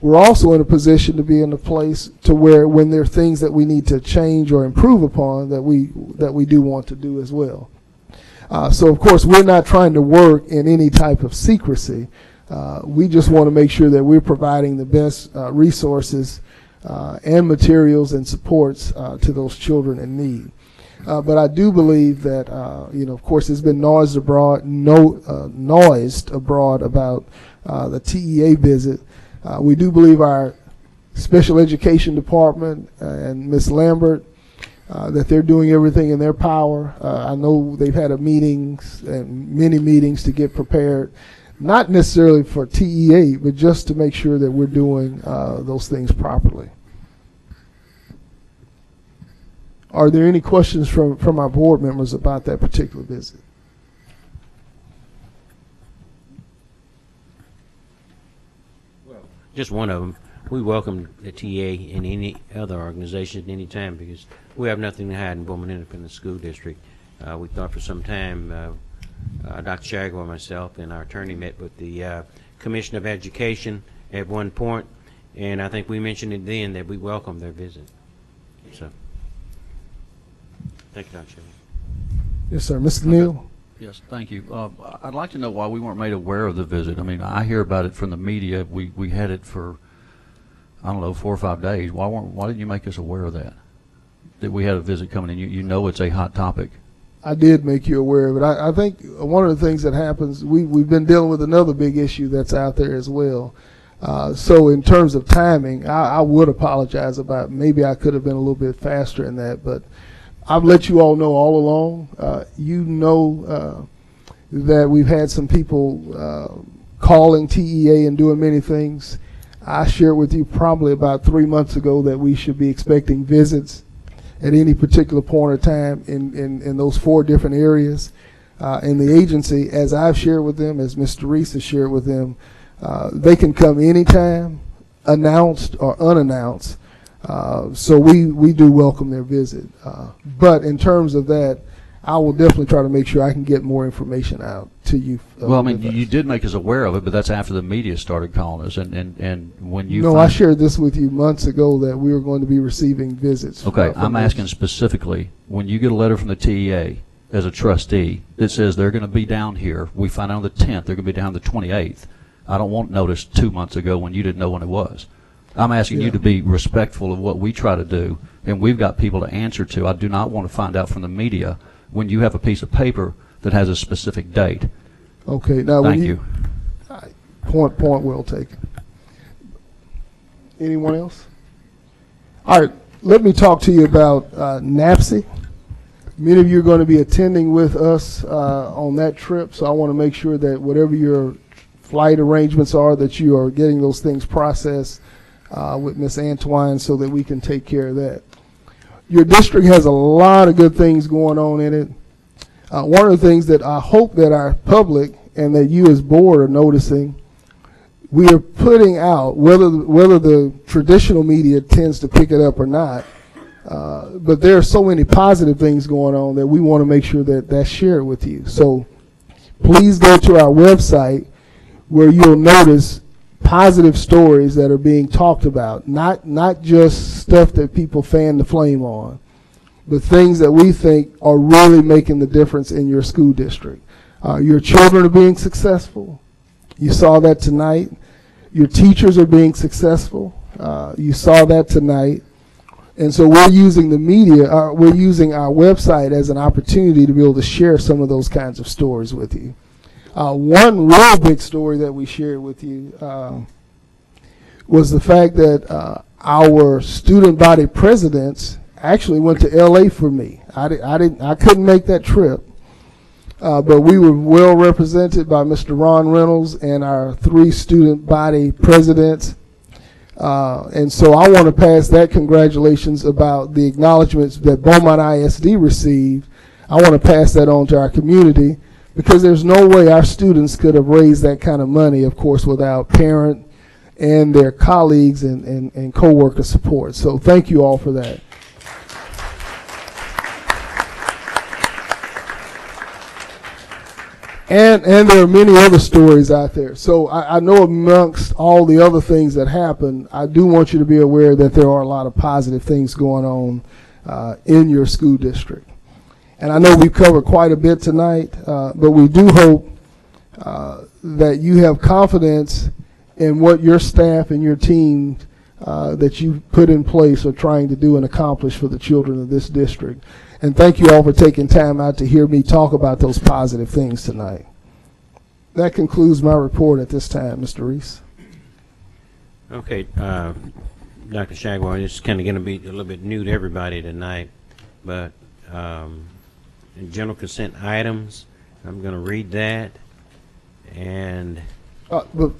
We're also in a position to be in a place to where when there are things that we need to change or improve upon that we do want to do as well. So of course we're not trying to work in any type of secrecy. We just want to make sure that we're providing the best resources and materials and supports to those children in need. But I do believe that, of course, there's been noised abroad about the TEA visit. We do believe our special education department and Ms. Lambert, that they're doing everything in their power. I know they've had meetings and many meetings to get prepared, not necessarily for TEA, but just to make sure that we're doing those things properly. Are there any questions from our board members about that particular visit? Well, just one of them. We welcome the TA and any other organization at any time because we have nothing to hide in Beaumont Independent School District. We thought for some time, Dr. Shagwell, myself, and our attorney met with the Commission of Education at one point, and I think we mentioned it then that we welcome their visit. So. Thank you, Dr. Shagwell. Yes, sir. Mr. Neal? Yes, thank you. I'd like to know why we weren't made aware of the visit. I mean, I hear about it from the media. We had it for, I don't know, 4 or 5 days. Why didn't you make us aware of that we had a visit coming in? You know it's a hot topic. I did make you aware of it. I think one of the things that happens, we've been dealing with another big issue that's out there as well. So in terms of timing, I would apologize about maybe I could have been a little bit faster in that, but I've let you all know all along. That we've had some people calling TEA and doing many things. I shared with you probably about 3 months ago that we should be expecting visits at any particular point of time in those 4 different areas. In the agency, as I've shared with them, as Mr. Reese has shared with them, they can come anytime, announced or unannounced. So we do welcome their visit. But in terms of that, I will definitely try to make sure I can get more information out to you. Well, I mean, you did make us aware of it, but that's after the media started calling us. And when you... No, I shared this with you months ago that we were going to be receiving visits. Okay, I'm asking specifically, when you get a letter from the TEA as a trustee that says they're going to be down here, we find out on the 10th, they're going to be down the 28th. I don't want notice 2 months ago when you didn't know when it was. I'm asking you to be respectful of what we try to do, and we've got people to answer to. I do not want to find out from the media when you have a piece of paper that has a specific date. Okay, now Thank you. Point well taken. Anyone else? All right, let me talk to you about NAPSI. Many of you are going to be attending with us on that trip, so I want to make sure that whatever your flight arrangements are, that you are getting those things processed with Ms. Antoine so that we can take care of that. Your district has a lot of good things going on in it. One of the things that I hope that our public and that you as board are noticing, we are putting out, whether the traditional media tends to pick it up or not, but there are so many positive things going on that we want to make sure that that's shared with you. So please go to our website where you'll notice positive stories that are being talked about, not just stuff that people fan the flame on, but things that we think are really making the difference in your school district. Your children are being successful. You saw that tonight. Your teachers are being successful. You saw that tonight. And so we're using the media, we're using our website as an opportunity to be able to share some of those kinds of stories with you. One real big story that we shared with you was the fact that our student body presidents actually went to LA for me. I couldn't make that trip, but we were well represented by Mr. Ron Reynolds and our 3 student body presidents. And so I want to pass that congratulations about the acknowledgments that Beaumont ISD received. I want to pass that on to our community, because there's no way our students could have raised that kind of money, of course, without parent and their colleagues and co-worker support. So thank you all for that. And there are many other stories out there. So I know amongst all the other things that happen, I do want you to be aware that there are a lot of positive things going on in your school district. And I know we've covered quite a bit tonight, but we do hope that you have confidence in what your staff and your team that you've put in place are trying to do and accomplish for the children of this district. And thank you all for taking time out to hear me talk about those positive things tonight. That concludes my report at this time, Mr. Reese. Okay, Dr. Shagwar, this is kind of going to be a little bit new to everybody tonight, but in general consent items, I'm going to read that, and but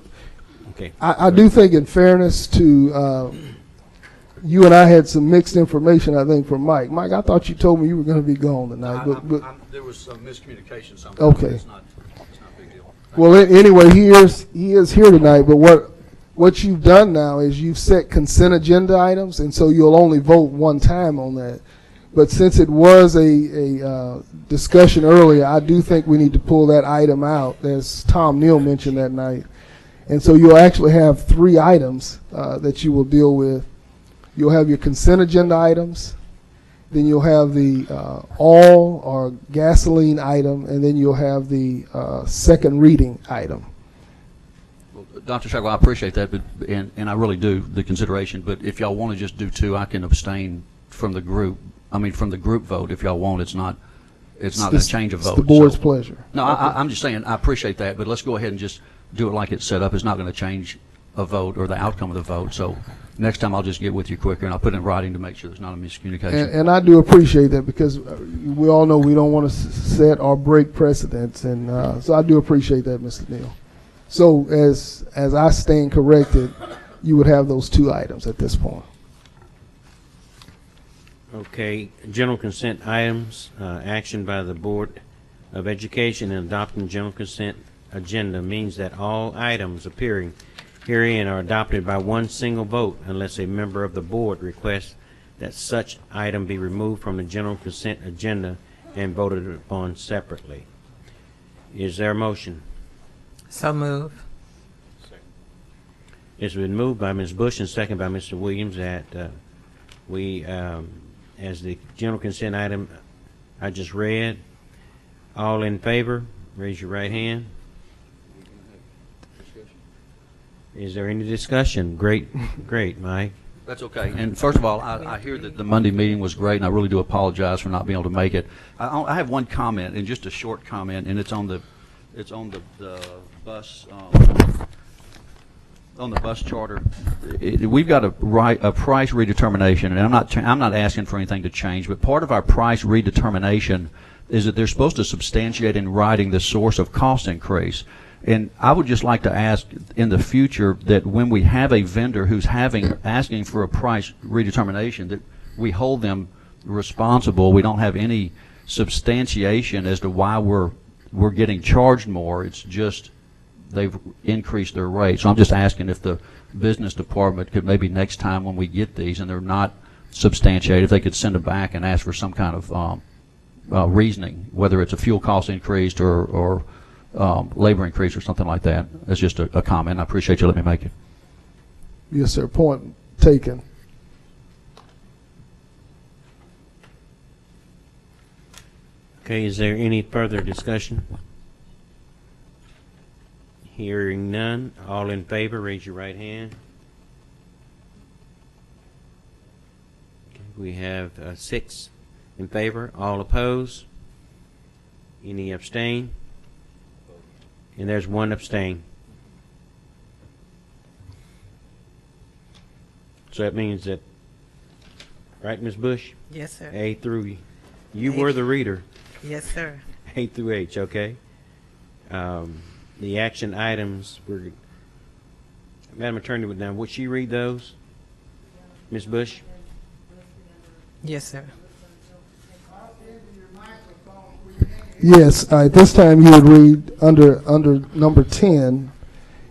okay. I do think, in fairness to you and I had some mixed information, I think, from Mike. Mike, I thought you told me you were going to be gone tonight. But there was some miscommunication somewhere. Okay. It's not a big deal. Well, anyway, he is here tonight, but what you've done now is you've set consent agenda items, and so you'll only vote one time on that. But since it was a discussion earlier, I do think we need to pull that item out, as Tom Neal mentioned that night. And so you'll actually have 3 items that you will deal with. You'll have your consent agenda items, then you'll have the all or gasoline item, and then you'll have the second reading item. Well, Dr. Shagwell, I appreciate that, but and I really do, the consideration, but if y'all want to just do 2, I can abstain from the group. I mean, from the group vote if y'all want. It's not going to change a vote. It's the board's pleasure. No, I'm just saying I appreciate that, but let's go ahead and just do it like it's set up. It's not going to change a vote or the outcome of the vote. So next time I'll just get with you quicker, and I'll put it in writing to make sure there's not a miscommunication. And I do appreciate that, because we all know we don't want to set or break precedents, and so I do appreciate that, Mr. Neal. So as I stand corrected, you would have those 2 items at this point. Okay, general consent items, action by the Board of Education in adopting general consent agenda means that all items appearing herein are adopted by one single vote unless a member of the board requests that such item be removed from the general consent agenda and voted upon separately. Is there a motion? So move. It's been moved by Ms. Bush and second by Mr. Williams that we, as the general consent item I just read, all in favor, raise your right hand. Is there any discussion? Great, Mike. That's okay. And first of all, I hear that the Monday meeting was great, and I really do apologize for not being able to make it. I have one comment, and just a short comment, and it's on the bus on the bus charter. We've got a price redetermination, and I'm not asking for anything to change, but part of our price redetermination is that they're supposed to substantiate in writing the source of cost increase. And I would just like to ask in the future that when we have a vendor who's asking for a price redetermination, that we hold them responsible. We don't have any substantiation as to why we're getting charged more. It's just they've increased their rate. So I'm just asking if the business department could maybe next time when we get these and they're not substantiated, if they could send them back and ask for some kind of reasoning, whether it's a fuel cost increase or labor increase or something like that. That's just a comment. I appreciate you letting me make it. Yes, sir. Point taken. Okay, is there any further discussion? Hearing none, all in favor, raise your right hand. Okay, we have 6 in favor, all opposed. Any abstain? And there's 1 abstain. So that means that, right, Ms. Bush? Yes, sir. A through, you were the reader. Yes, sir. A through H, okay. The action items were, Madam Attorney, now would she read those? Ms. Bush? Yes, sir. Yes, at this time you would read under number 10,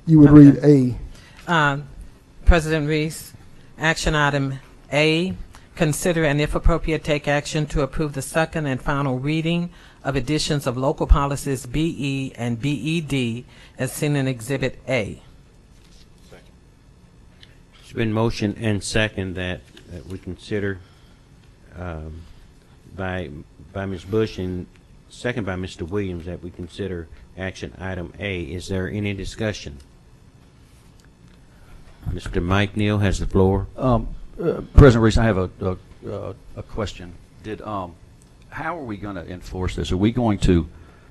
you would read A. President Reese, action item A, consider and if appropriate take action to approve the second and final reading of editions of local policies BE and BED as seen in Exhibit A. It's been motion and second that we consider by Ms. Bush and second by Mr. Williams that we consider action item A. Is there any discussion? Mr. Mike Neal has the floor. President Reese, I have a question. How are we going to enforce this? Are we going to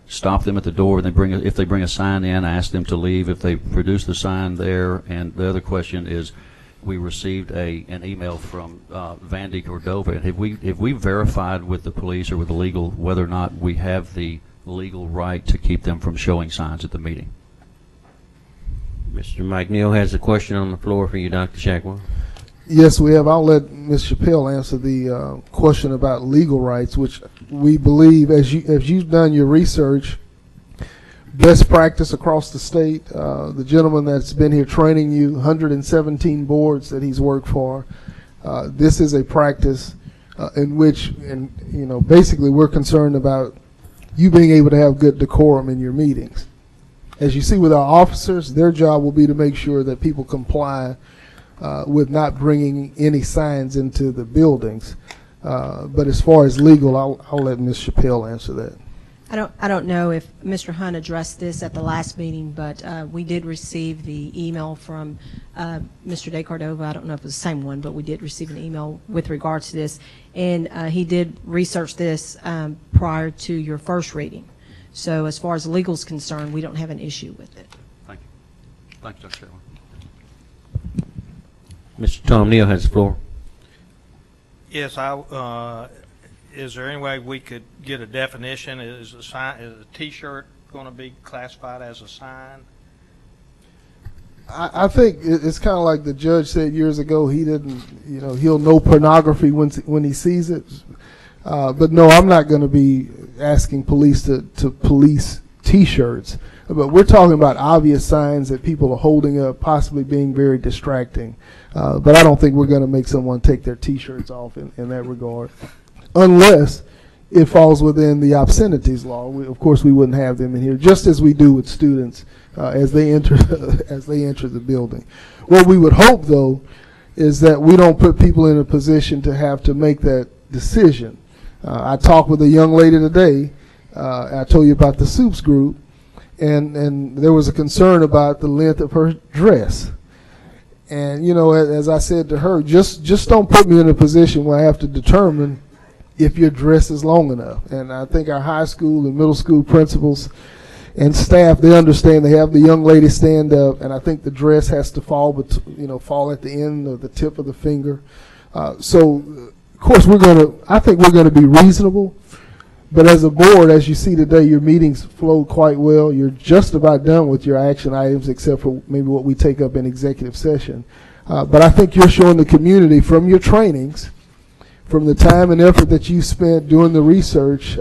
stop them at the door and if they bring a sign in, ask them to leave if they produce the sign there? And the other question is, we received an email from Vandy Cordova. And have we verified with the police or with the legal whether or not we have the legal right to keep them from showing signs at the meeting? Mr. Mike Neal has a question on the floor for you, Dr. Shackwell. Yes, we have. I'll let Ms. Chappelle answer the question about legal rights, which we believe, as you've done your research, best practice across the state. The gentleman that's been here training you, 117 boards that he's worked for. This is a practice in which, basically we're concerned about you being able to have good decorum in your meetings. As you see with our officers, their job will be to make sure that people comply with not bringing any signs into the buildings. But as far as legal, I'll let Ms. Chappelle answer that. I don't know if Mr. Hunt addressed this at the last meeting, but we did receive the email from Mr. De Cordova. I don't know if it was the same one, but we did receive an email with regards to this. And he did research this prior to your first reading. So as far as legal is concerned, we don't have an issue with it. Thank you. Thanks, Dr. Sherwood. Mr. Tom Neal has the floor. Yes, is there any way we could get a definition? Is a T-shirt going to be classified as a sign? I think it's kind of like the judge said years ago. He didn't, he'll know pornography when he sees it. But no, I'm not going to be asking police to police T-shirts. But we're talking about obvious signs that people are holding up, possibly being very distracting. But I don't think we're going to make someone take their T-shirts off in that regard, unless it falls within the obscenities law. Of course, we wouldn't have them in here, just as we do with students as they enter the building. What we would hope, though, is that we don't put people in a position to have to make that decision. I talked with a young lady today. I told you about the Soups group, and there was a concern about the length of her dress. And as I said to her, just don't put me in a position where I have to determine if your dress is long enough. And I think our high school and middle school principals and staff, they understand. They have the young lady stand up, and I think the dress has to fall, fall at the end of the tip of the finger. So, of course, I think we're gonna be reasonable. But as a board, as you see today, your meetings flow quite well. You're just about done with your action items, except for maybe what we take up in executive session. But I think you're showing the community from your trainings, from the time and effort that you spent doing the research,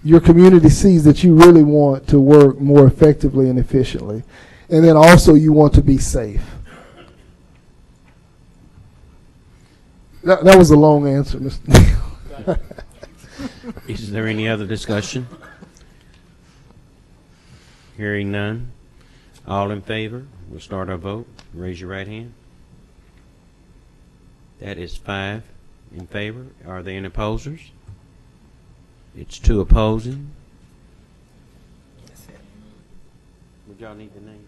your community sees that you really want to work more effectively and efficiently. And then also you want to be safe. That was a long answer, Mr. Neal. Is there any other discussion? Hearing none. All in favor? We'll start our vote. Raise your right hand. That is 5 in favor. Are there any opposers? It's 2 opposing. Would y'all need the name?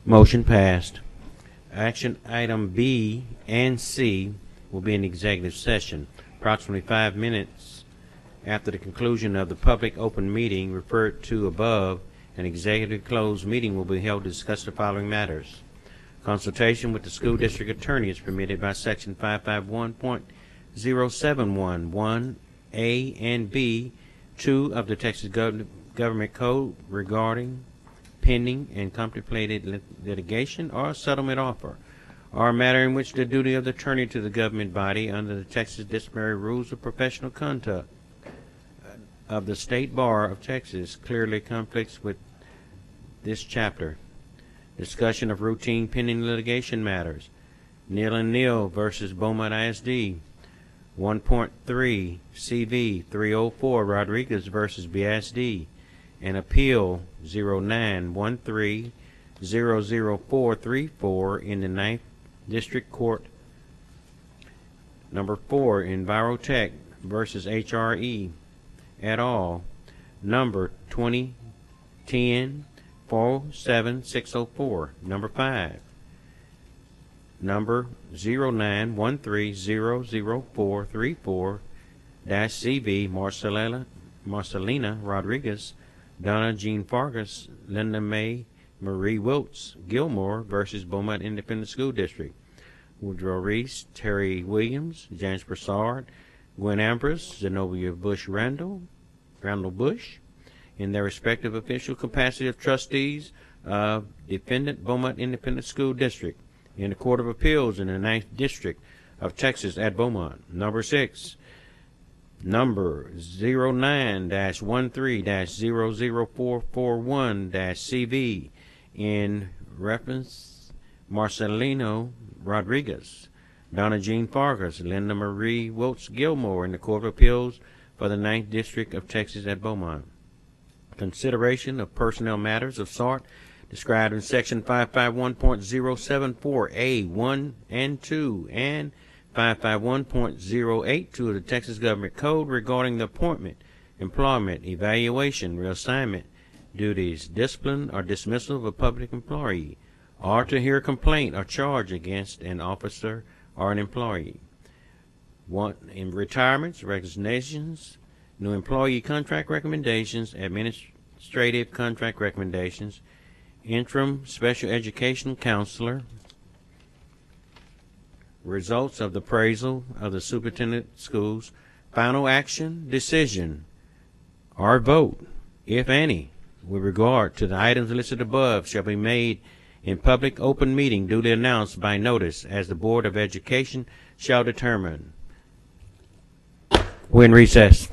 Motion passed. Action item B and C will be in executive session. Approximately 5 minutes after the conclusion of the public open meeting referred to above, an executive closed meeting will be held to discuss the following matters. Consultation with the school district attorney is permitted by section 551.071 1A and B 2 of the Texas Government Code regarding pending and contemplated litigation or settlement offer, or a matter in which the duty of the attorney to the government body under the Texas Disciplinary Rules of Professional Conduct of the State Bar of Texas clearly conflicts with this chapter. Discussion of routine pending litigation matters. Neal and Neal versus Beaumont ISD. 1.3 CV 304 Rodriguez versus BSD. An appeal 0913-00434 in the 9th District Court. Number 4, Envirotech versus HRE et al. Number 2010-47604. Number 5. Number 0913-00434-CV Marcelina Rodriguez, Donna Jean Fargas, Linda Mae Marie Wiltz Gilmore versus Beaumont Independent School District. Woodrow Reese, Terry Williams, James Broussard, Gwen Ambrose, Zenobia Bush Randall Bush, in their respective official capacity of trustees of Defendant Beaumont Independent School District in the Court of Appeals in the 9th District of Texas at Beaumont. Number 6. Number 09-13-00441-CV in reference Marcelino Rodriguez, Donna Jean Fargas, Linda Marie Wiltz Gilmore in the Court of Appeals for the 9th District of Texas at Beaumont. Consideration of personnel matters of sort described in section 551.074A1 and 2 and 551.082 of the Texas Government Code regarding the appointment, employment, evaluation, reassignment, duties, discipline, or dismissal of a public employee, or to hear a complaint or charge against an officer or an employee. 1. In retirements, resignations, new employee contract recommendations, administrative contract recommendations, interim special educational counselor, results of the appraisal of the superintendent of schools, final action, decision, or vote, if any, with regard to the items listed above shall be made in public open meeting duly announced by notice as the Board of Education shall determine. We're in recess.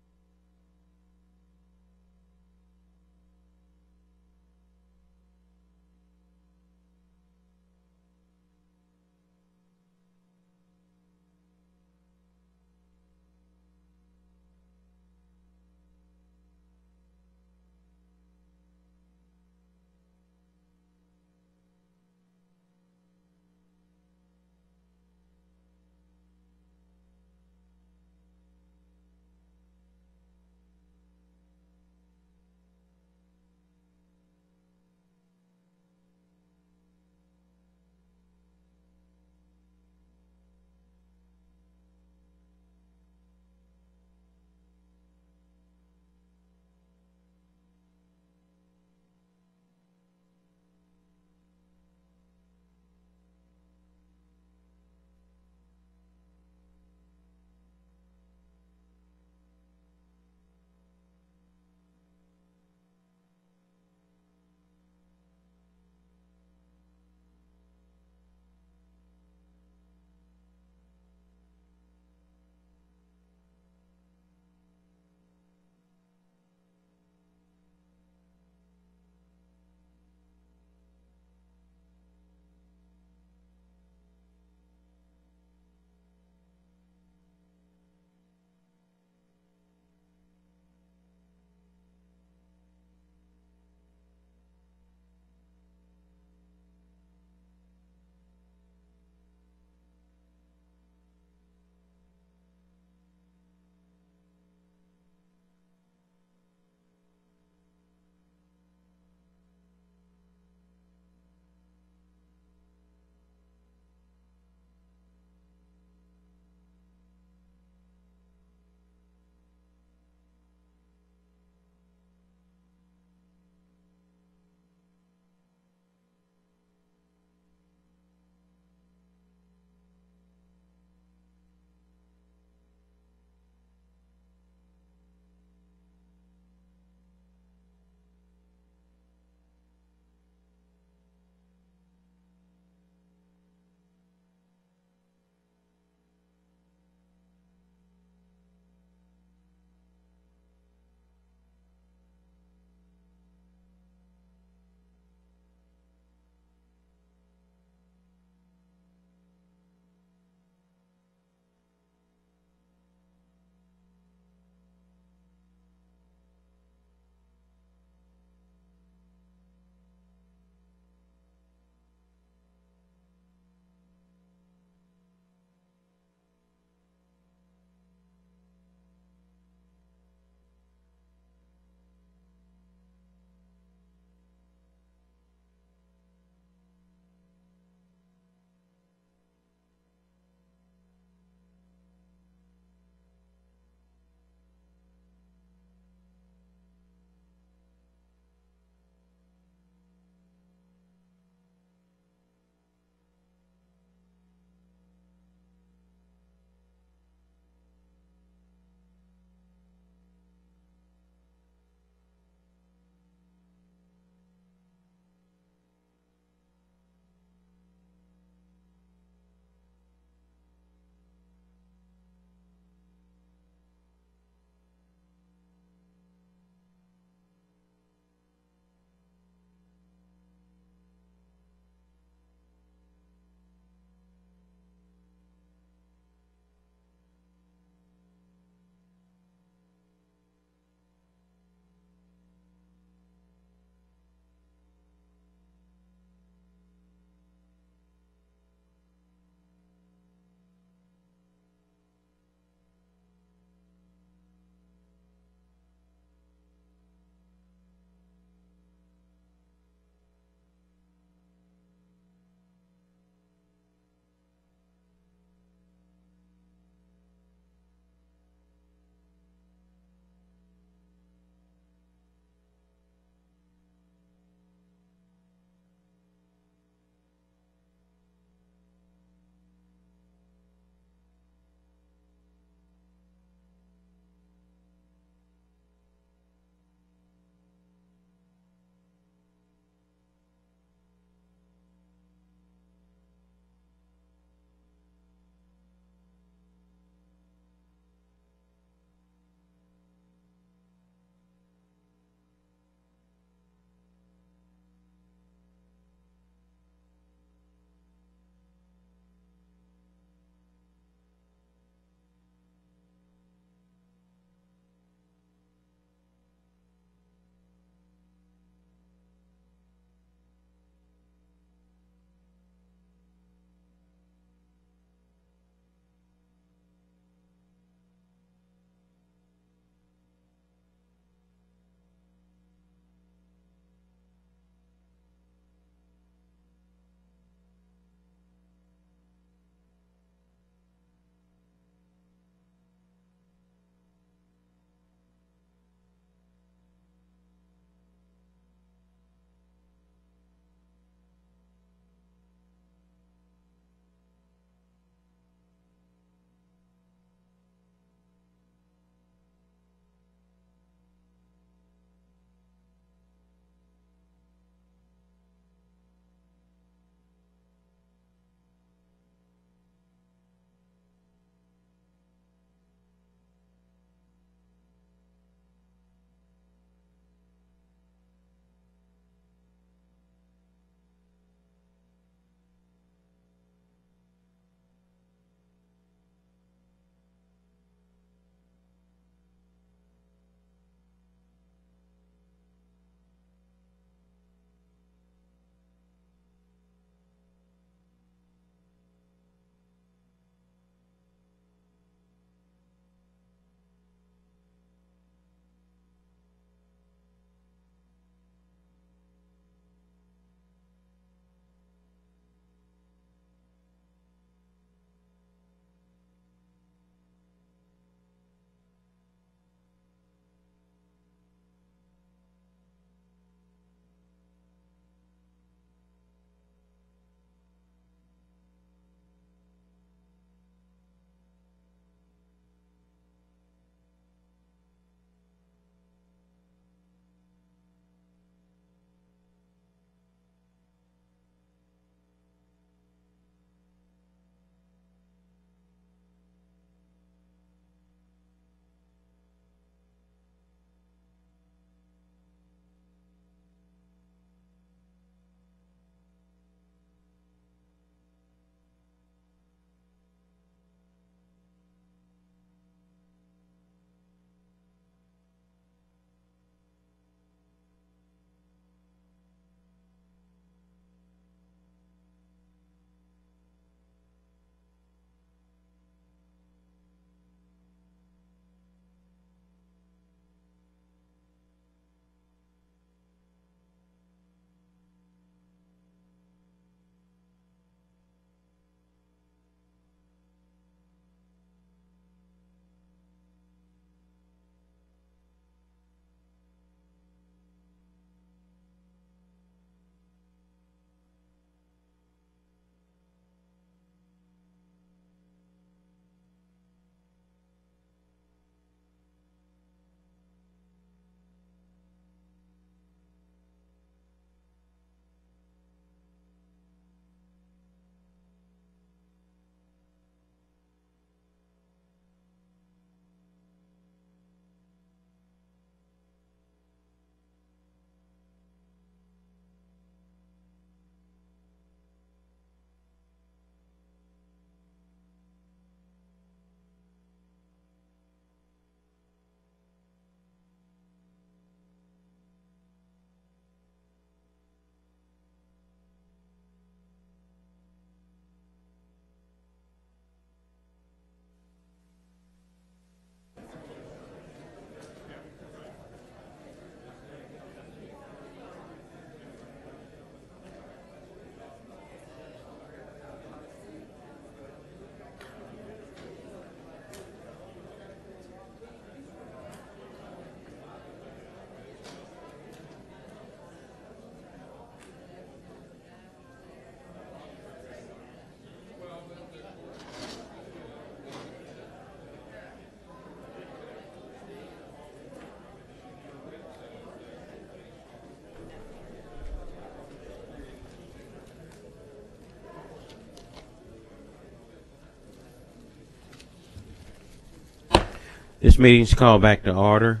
This meeting's called back to order.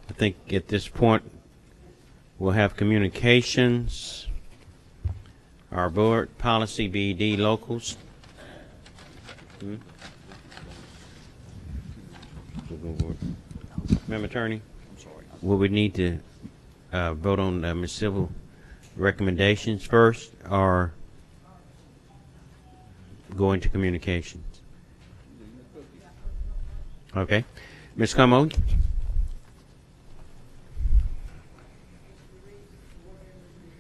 I think at this point we'll have communications. Our board policy BD locals. Madam Attorney, will we need to vote on Ms. Civil recommendations first, or go into communications? Okay. Ms. Commode?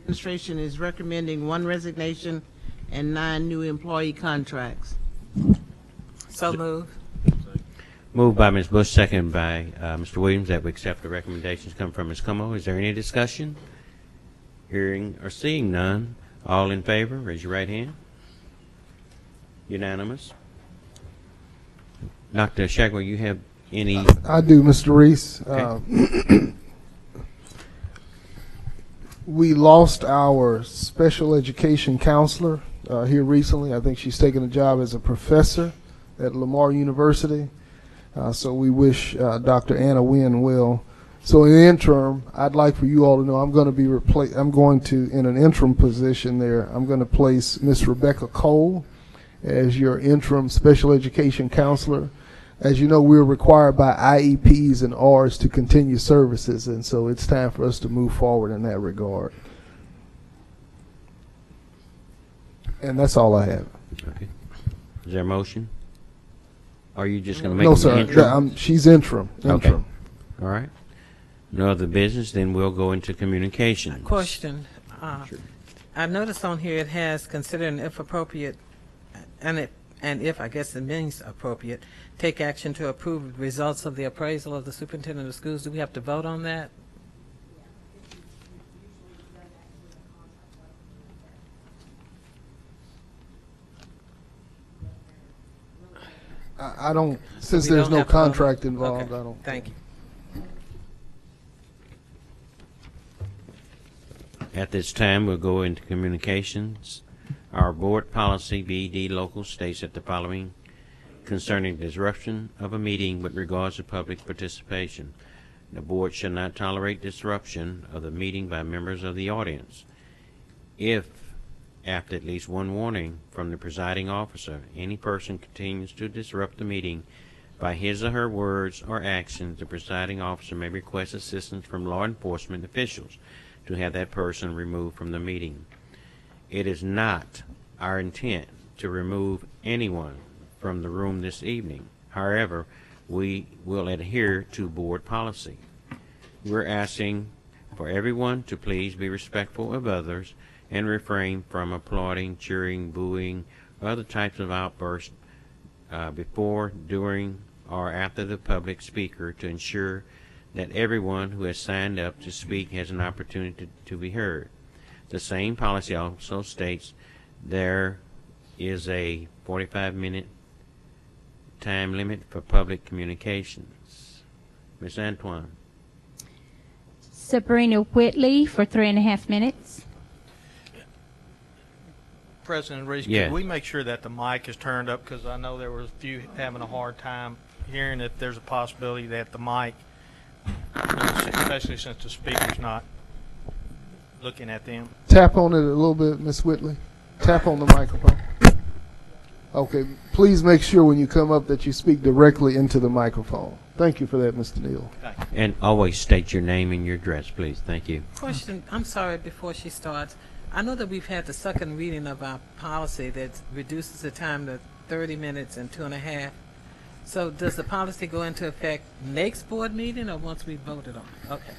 Administration is recommending 1 resignation and 9 new employee contracts. So moved. Moved by Ms. Bush, second by Mr. Williams, that we accept the recommendations come from Ms. Como. Is there any discussion? Hearing or seeing none, all in favor, raise your right hand. Unanimous. Dr. Shagwell, you have any? I do, Mr. Reese. Okay. We lost our special education counselor here recently. I think she's taken a job as a professor at Lamar University. So we wish Dr. Anna Wynn well. So in the interim, I'd like for you all to know I'm going to be in an interim position there. I'm going to place Miss Rebecca Cole as your interim special education counselor. As you know, we're required by IEPs and Rs to continue services, and so it's time for us to move forward in that regard. And that's all I have. Okay. Is there a motion? Are you just going to make No, an sir. interim? She's interim. Okay. All right. No other business, then we'll go into communications. Question. I noticed on here it has consider and if appropriate, and if I guess it means appropriate, take action to approve results of the appraisal of the superintendent of schools. Do we have to vote on that? I don't, since We there's don't no have to vote on- contract involved, Okay. I don't. Thank you. At this time, we'll go into communications. Our board policy BD local states that the following concerning disruption of a meeting with regards to public participation. The board shall not tolerate disruption of the meeting by members of the audience. If, after at least one warning from the presiding officer, any person continues to disrupt the meeting by his or her words or actions, the presiding officer may request assistance from law enforcement officials to have that person removed from the meeting. It is not our intent to remove anyone from the room this evening. However, we will adhere to board policy. We're asking for everyone to please be respectful of others and refrain from applauding, cheering, booing, or other types of outbursts before, during, or after the public speaker to ensure that everyone who has signed up to speak has an opportunity to be heard. The same policy also states there is a 45-minute time limit for public communications. Ms. Antoine. Sabrina Whitley for 3.5 minutes. President Reese, Yes. could we make sure that the mic is turned up? Because I know there was a few having a hard time hearing if there's a possibility that the mic, especially since the speaker's not looking at them. Tap on it a little bit, Miss Whitley. Tap on the microphone. Okay, please make sure when you come up that you speak directly into the microphone. Thank you for that, Mr. Neal. And always state your name and your address, please. Thank you. Question, I'm sorry, before she starts. I know that we've had the second reading of our policy that reduces the time to 30 minutes and 2.5. So does the policy go into effect next board meeting or once we voted on it? Okay.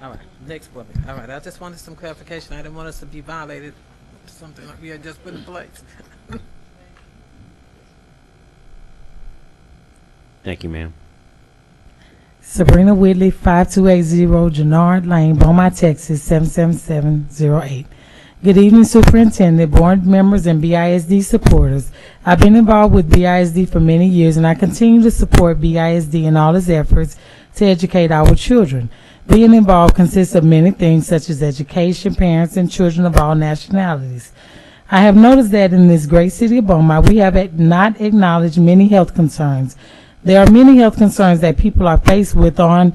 All right. Next board meeting. All right. I just wanted some clarification. I didn't want us to be violated, something like we had just put in place. Thank you, ma'am. Sabrina Whitley, 5280 Jannard Lane, Beaumont, Texas, 77708. Good evening, Superintendent, board members, and BISD supporters. I've been involved with BISD for many years, and I continue to support BISD in all its efforts to educate our children. Being involved consists of many things, such as education, parents, and children of all nationalities. I have noticed that in this great city of Beaumont, we have not acknowledged many health concerns. There are many health concerns that people are faced with on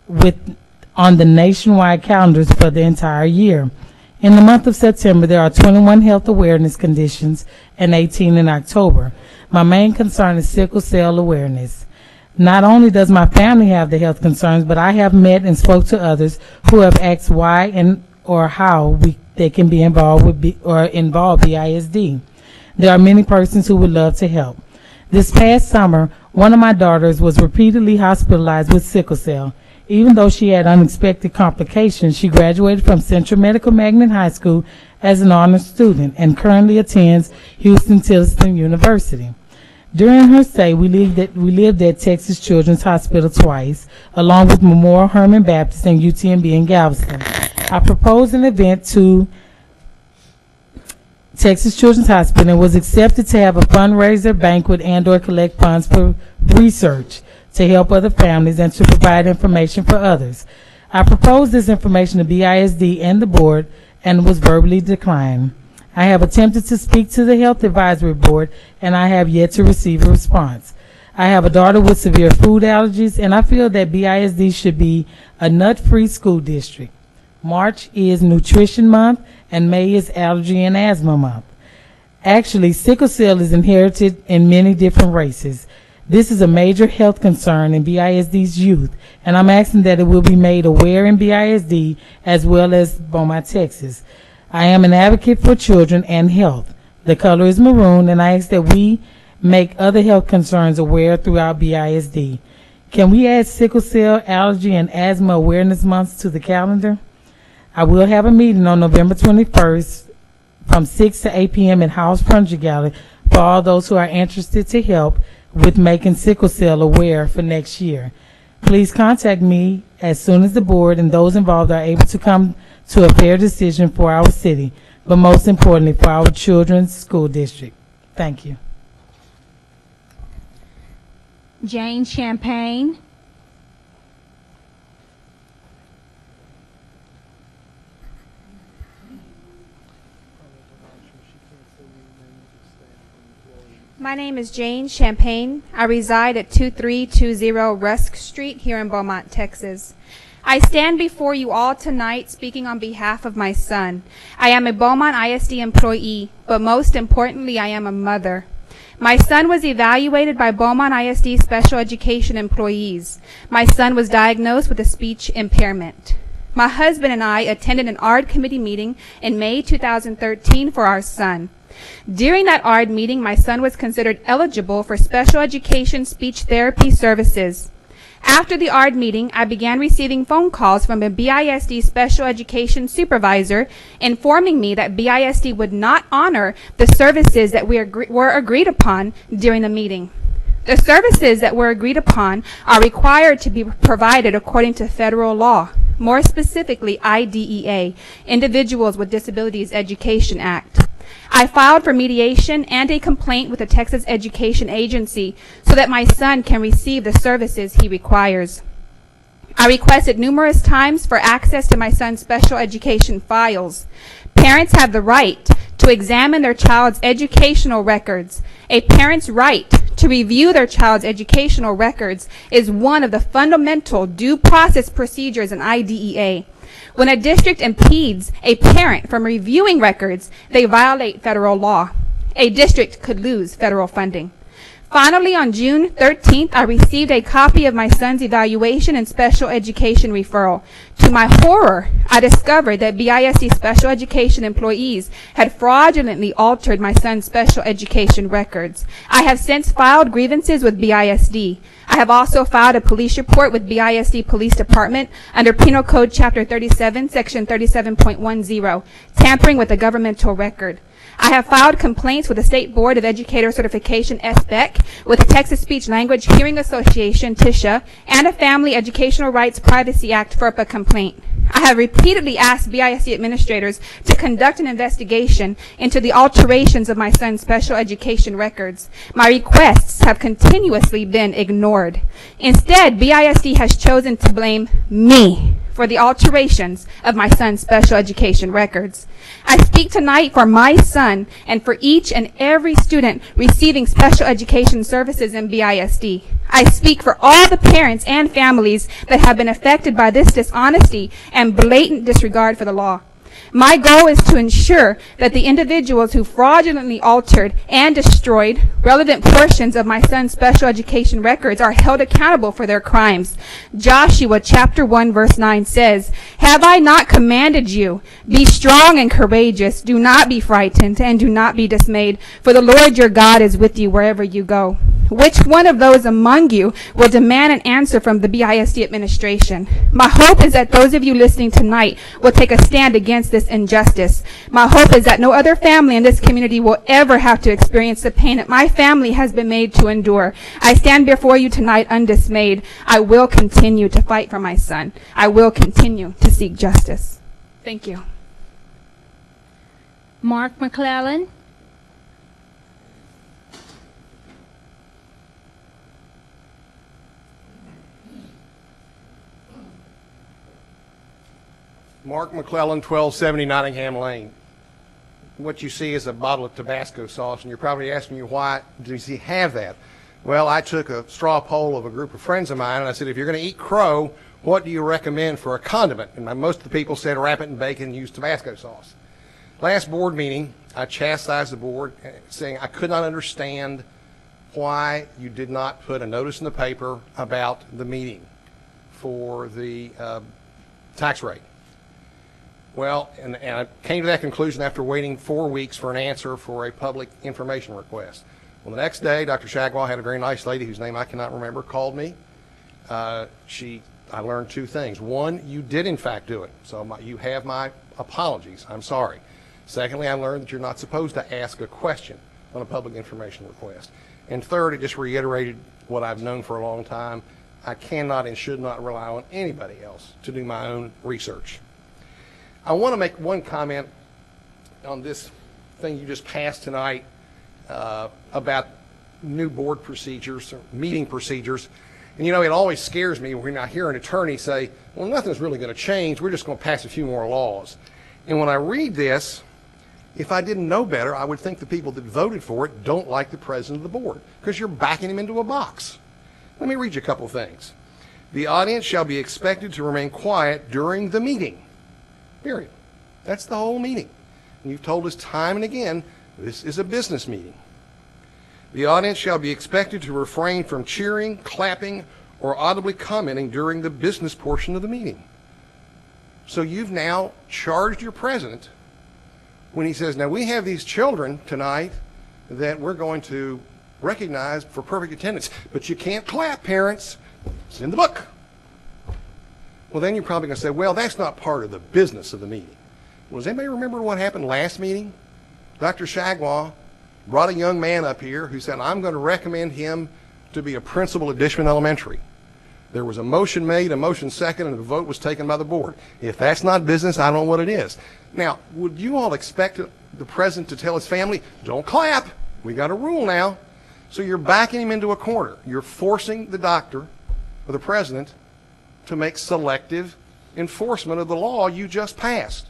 the nationwide calendars for the entire year. In the month of September, there are 21 health awareness conditions and 18 in October. My main concern is sickle cell awareness. Not only does my family have the health concerns, but I have met and spoke to others who have asked why and or how they can be involved with BISD. There are many persons who would love to help. This past summer, one of my daughters was repeatedly hospitalized with sickle cell. Even though she had unexpected complications, she graduated from Central Medical Magnet High School as an honors student and currently attends Houston-Tillotson University. During her stay, we lived at Texas Children's Hospital twice, along with Memorial Herman Baptist and UTMB in Galveston. I proposed an event to Texas Children's Hospital and was accepted to have a fundraiser, banquet, and/or collect funds for research to help other families and to provide information for others. I proposed this information to BISD and the board and was verbally declined. I have attempted to speak to the Health Advisory Board and I have yet to receive a response. I have a daughter with severe food allergies and I feel that BISD should be a nut-free school district. March is Nutrition Month and May is Allergy and Asthma Month. Actually, sickle cell is inherited in many different races. This is a major health concern in BISD's youth, and I'm asking that it will be made aware in BISD as well as Beaumont, Texas. I am an advocate for children and health. The color is maroon, and I ask that we make other health concerns aware throughout BISD. Can we add sickle cell, allergy, and asthma awareness months to the calendar? I will have a meeting on November 21st from 6 to 8 p.m. at House Furniture Gallery for all those who are interested to help with making sickle cell aware for next year. Please contact me as soon as the board and those involved are able to come to a fair decision for our city, but most importantly for our children's school district. Thank you. Jane Champagne. My name is Jane Champagne. I reside at 2320 Rusk Street here in Beaumont, Texas. I stand before you all tonight speaking on behalf of my son. I am a Beaumont ISD employee, but most importantly, I am a mother. My son was evaluated by Beaumont ISD special education employees. My son was diagnosed with a speech impairment. My husband and I attended an ARD committee meeting in May 2013 for our son. During that ARD meeting, my son was considered eligible for special education speech therapy services. After the ARD meeting, I began receiving phone calls from a BISD special education supervisor informing me that BISD would not honor the services that were agreed upon during the meeting. The services that were agreed upon are required to be provided according to federal law, more specifically IDEA, Individuals with Disabilities Education Act. I filed for mediation and a complaint with the Texas Education Agency so that my son can receive the services he requires. I requested numerous times for access to my son's special education files. Parents have the right to examine their child's educational records. A parent's right to review their child's educational records is one of the fundamental due process procedures in IDEA. When a district impedes a parent from reviewing records, they violate federal law. A district could lose federal funding. Finally, on June 13th, I received a copy of my son's evaluation and special education referral. To my horror, I discovered that BISD special education employees had fraudulently altered my son's special education records. I have since filed grievances with BISD. I have also filed a police report with BISD Police Department under Penal Code Chapter 37, Section 37.10, tampering with a governmental record. I have filed complaints with the State Board of Educator Certification, SBEC, with the Texas Speech Language Hearing Association, TISHA, and a Family Educational Rights Privacy Act, FERPA complaint. I have repeatedly asked BISD administrators to conduct an investigation into the alterations of my son's special education records. My requests have continuously been ignored. Instead, BISD has chosen to blame me for the alterations of my son's special education records. I speak tonight for my son and for each and every student receiving special education services in BISD. I speak for all the parents and families that have been affected by this dishonesty and blatant disregard for the law. My goal is to ensure that the individuals who fraudulently altered and destroyed relevant portions of my son's special education records are held accountable for their crimes. Joshua chapter 1 verse 9 says, "Have I not commanded you? Be strong and courageous. Do not be frightened and do not be dismayed, for the Lord your God is with you wherever you go." Which one of those among you will demand an answer from the BISD administration? My hope is that those of you listening tonight will take a stand against this injustice. My hope is that no other family in this community will ever have to experience the pain that my family has been made to endure. I stand before you tonight undismayed. I will continue to fight for my son. I will continue to seek justice. Thank you. Mark McClellan. Mark McClellan, 1270 Nottingham Lane. What you see is a bottle of Tabasco sauce, and you're probably asking you, why does he have that? Well, I took a straw poll of a group of friends of mine, and I said, if you're going to eat crow, what do you recommend for a condiment? And most of the people said wrap it in bacon and use Tabasco sauce. Last board meeting, I chastised the board, saying I could not understand why you did not put a notice in the paper about the meeting for the tax rate. Well, and I came to that conclusion after waiting 4 weeks for an answer for a public information request. Well, the next day, Dr. Shagwell had a very nice lady whose name I cannot remember called me. I learned two things. One, you did in fact do it, so you have my apologies. I'm sorry. Secondly, I learned that you're not supposed to ask a question on a public information request. And third, it just reiterated what I've known for a long time. I cannot and should not rely on anybody else to do my own research. I want to make one comment on this thing you just passed tonight about new board procedures, or meeting procedures. And you know, it always scares me when I hear an attorney say, well, nothing's really going to change, we're just going to pass a few more laws. And when I read this, if I didn't know better, I would think the people that voted for it don't like the president of the board, because you're backing him into a box. Let me read you a couple things. The audience shall be expected to remain quiet during the meeting. Period. That's the whole meeting. And you've told us time and again, this is a business meeting. The audience shall be expected to refrain from cheering, clapping, or audibly commenting during the business portion of the meeting. So you've now charged your president when he says, now we have these children tonight that we're going to recognize for perfect attendance, but you can't clap, parents. It's in the book. Well, then you're probably going to say, well, that's not part of the business of the meeting. Well, does anybody remember what happened last meeting? Dr. Shagwell brought a young man up here who said, I'm going to recommend him to be a principal at Dishman Elementary. There was a motion made, a motion second, and a vote was taken by the board. If that's not business, I don't know what it is. Now, would you all expect the president to tell his family, don't clap, we got a rule now? So you're backing him into a corner. You're forcing the doctor or the president to make selective enforcement of the law you just passed.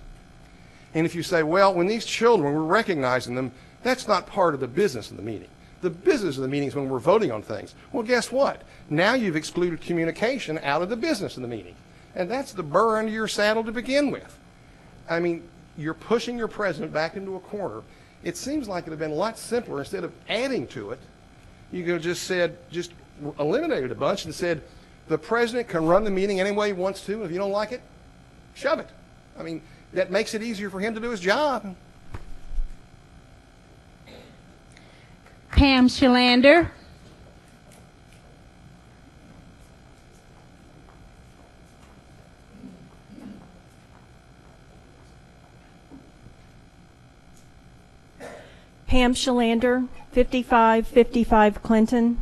And if you say, well, when these children, we're recognizing them, that's not part of the business of the meeting. The business of the meeting is when we're voting on things. Well, guess what? Now you've excluded communication out of the business of the meeting. And that's the burr under your saddle to begin with. I mean, you're pushing your president back into a corner. It seems like it would have been a lot simpler, instead of adding to it, you could have just eliminated a bunch and said, the president can run the meeting any way he wants to, and if you don't like it, shove it. I mean, that makes it easier for him to do his job. Pam Shalander. Pam Shalander, 5555 Clinton.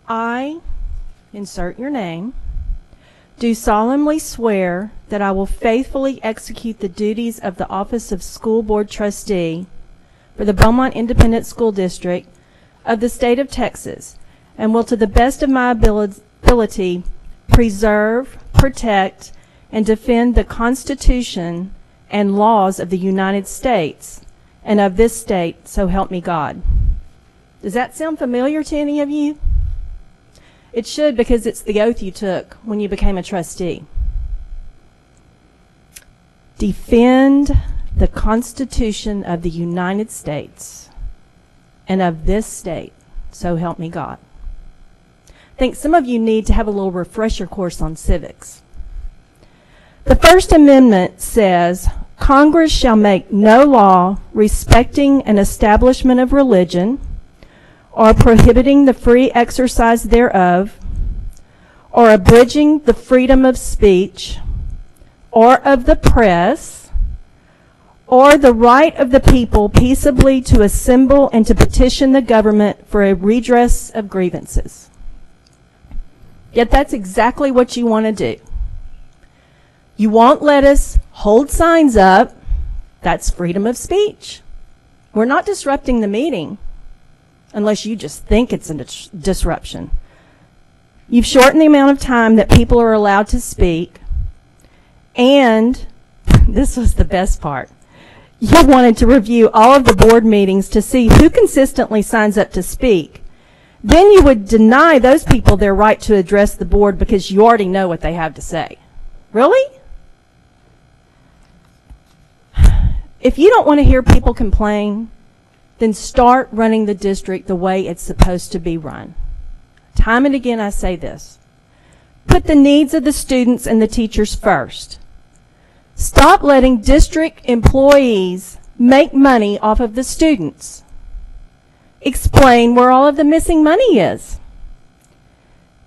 I, insert your name, do solemnly swear that I will faithfully execute the duties of the office of School Board Trustee for the Beaumont Independent School District of the State of Texas, and will to the best of my ability preserve, protect, and defend the Constitution and laws of the United States and of this state, so help me God. Does that sound familiar to any of you? It should, because it's the oath you took when you became a trustee. Defend the Constitution of the United States and of this state, so help me God. I think some of you need to have a little refresher course on civics. The First Amendment says, Congress shall make no law respecting an establishment of religion, or prohibiting the free exercise thereof, or abridging the freedom of speech, or of the press, or the right of the people peaceably to assemble and to petition the government for a redress of grievances. Yet that's exactly what you want to do. You won't let us hold signs up. That's freedom of speech. We're not disrupting the meeting, unless you just think it's a disruption. You've shortened the amount of time that people are allowed to speak, and this was the best part. You wanted to review all of the board meetings to see who consistently signs up to speak. Then you would deny those people their right to address the board because you already know what they have to say. Really? If you don't want to hear people complain, then start running the district the way it's supposed to be run. Time and again I say this. Put the needs of the students and the teachers first. Stop letting district employees make money off of the students. Explain where all of the missing money is.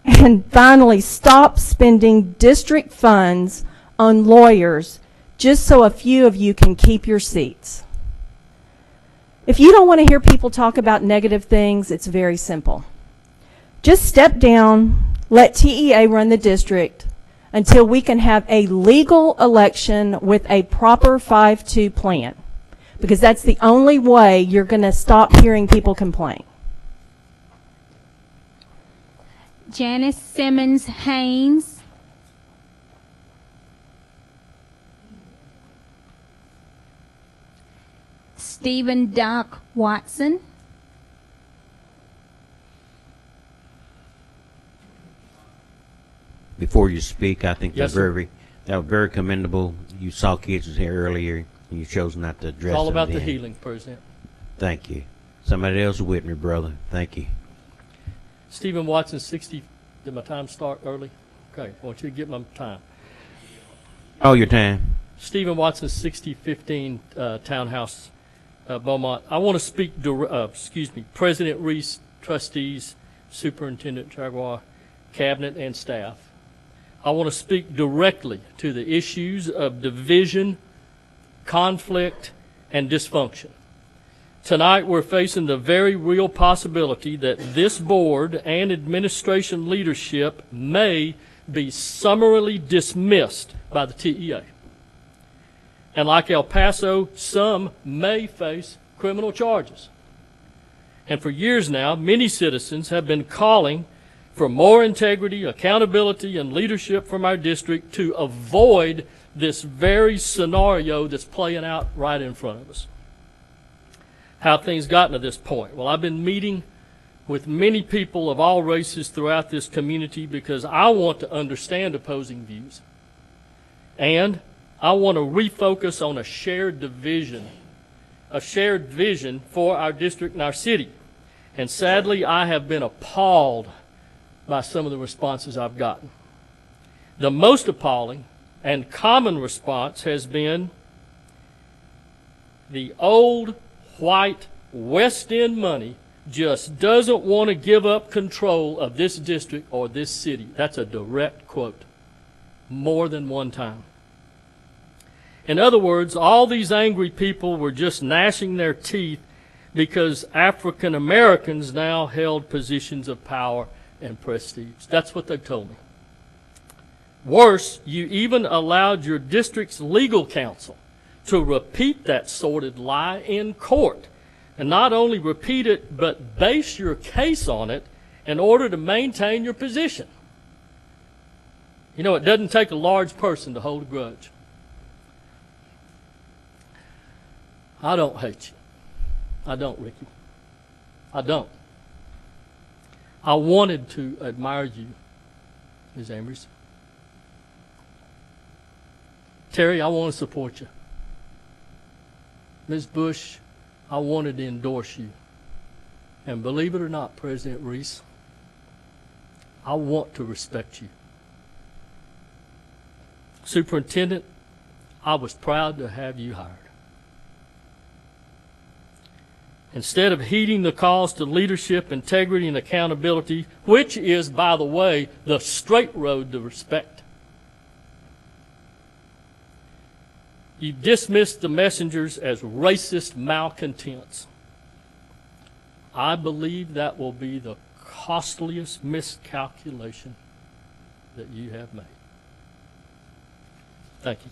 And finally, stop spending district funds on lawyers just so a few of you can keep your seats. If you don't want to hear people talk about negative things, it's very simple. Just step down, let TEA run the district until we can have a legal election with a proper 5-2 plan, because that's the only way you're going to stop hearing people complain. Janice Simmons Haynes. Stephen Doc Watson. Before you speak, I think Yes, that was very commendable. You saw kids was here earlier, and you chose not to address It's all them about the then. healing, President. Thank you. Somebody else with me, brother. Thank you. Stephen Watson, 60. Did my time start early? Okay, I want you to get my time. Oh, your time. Stephen Watson, 6015 Townhouse, Beaumont. I want to speak, President Reese, trustees, Superintendent Jaguar, Cabinet, and staff. I want to speak directly to the issues of division, conflict, and dysfunction. Tonight, we're facing the very real possibility that this board and administration leadership may be summarily dismissed by the TEA. And like El Paso, some may face criminal charges. And for years now, many citizens have been calling for more integrity, accountability, and leadership from our district to avoid this very scenario that's playing out right in front of us. How have things gotten to this point? Well, I've been meeting with many people of all races throughout this community because I want to understand opposing views. And I want to refocus on a shared vision for our district and our city. And sadly, I have been appalled by some of the responses I've gotten. The most appalling and common response has been the old white West End money just doesn't want to give up control of this district or this city. That's a direct quote, more than one time. In other words, all these angry people were just gnashing their teeth because African Americans now held positions of power and prestige. That's what they've told me. Worse, you even allowed your district's legal counsel to repeat that sordid lie in court. And not only repeat it, but base your case on it in order to maintain your position. You know, it doesn't take a large person to hold a grudge. I don't hate you. I don't, Ricky. I don't. I wanted to admire you, Ms. Ambrose. Terry, I want to support you. Ms. Bush, I wanted to endorse you. And believe it or not, President Reese, I want to respect you. Superintendent, I was proud to have you hired. Instead of heeding the calls to leadership, integrity, and accountability, which is, by the way, the straight road to respect, you dismissed the messengers as racist malcontents. I believe that will be the costliest miscalculation that you have made. Thank you.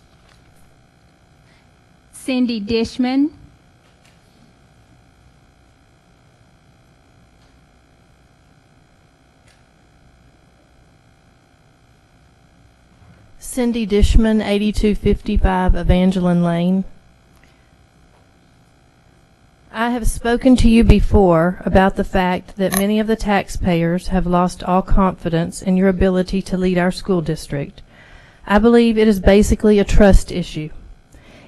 Cindy Dishman. Cindy Dishman, 8255 Evangeline Lane. I have spoken to you before about the fact that many of the taxpayers have lost all confidence in your ability to lead our school district. I believe it is basically a trust issue.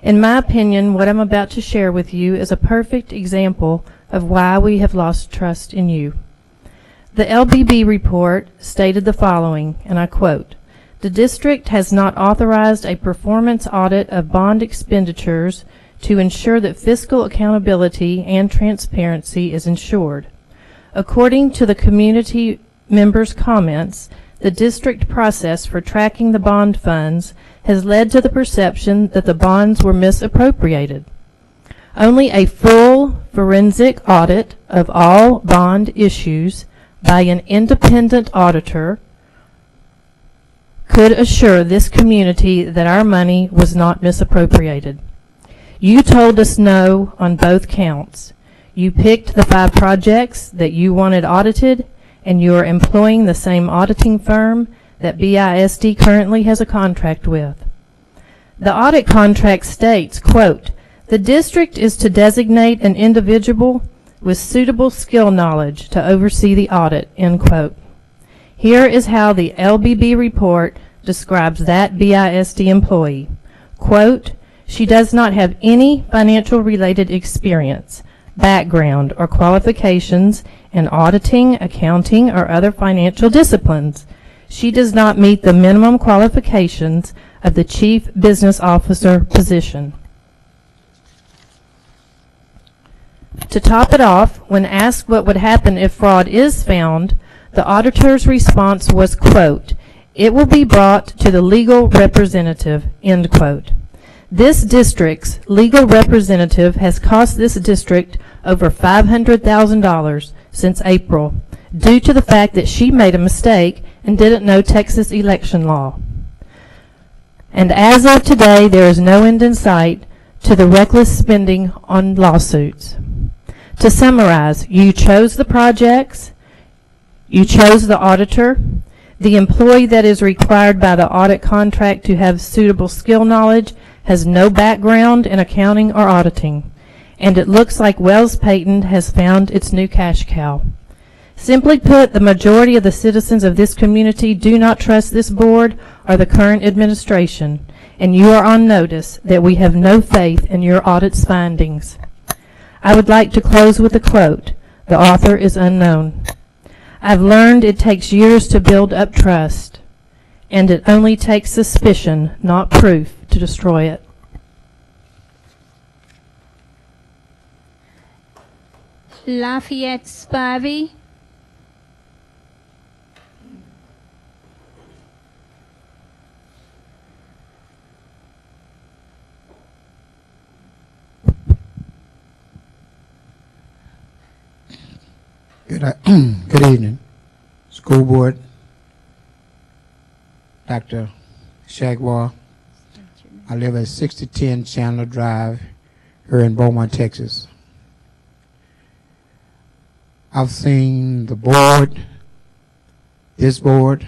In my opinion, what I'm about to share with you is a perfect example of why we have lost trust in you. The LBB report stated the following, and I quote, "The district has not authorized a performance audit of bond expenditures to ensure that fiscal accountability and transparency is ensured. According to the community members' comments, the district process for tracking the bond funds has led to the perception that the bonds were misappropriated. Only a full forensic audit of all bond issues by an independent auditor could assure this community that our money was not misappropriated. You told us no on both counts. You picked the 5 projects that you wanted audited, and you are employing the same auditing firm that BISD currently has a contract with. The audit contract states, quote, "The district is to designate an individual with suitable skill knowledge to oversee the audit," end quote. Here is how the LBB report describes that BISD employee. Quote, "She does not have any financial related experience, background, or qualifications in auditing, accounting, or other financial disciplines. She does not meet the minimum qualifications of the Chief Business Officer position." To top it off, when asked what would happen if fraud is found, the auditor's response was, quote, "It will be brought to the legal representative," end quote. This district's legal representative has cost this district over $500,000 since April due to the fact that she made a mistake and didn't know Texas election law. And as of today, there is no end in sight to the reckless spending on lawsuits. To summarize, you chose the projects, you chose the auditor, the employee that is required by the audit contract to have suitable skill knowledge has no background in accounting or auditing, and it looks like Wells Payton has found its new cash cow. Simply put, the majority of the citizens of this community do not trust this board or the current administration, and you are on notice that we have no faith in your audit's findings. I would like to close with a quote. The author is unknown. "I've learned it takes years to build up trust, and it only takes suspicion, not proof, to destroy it." Lafayette Spivey. Good evening, School Board, Dr. Shagwar. I live at 6010 Chandler Drive here in Beaumont, Texas. I've seen the board, this board,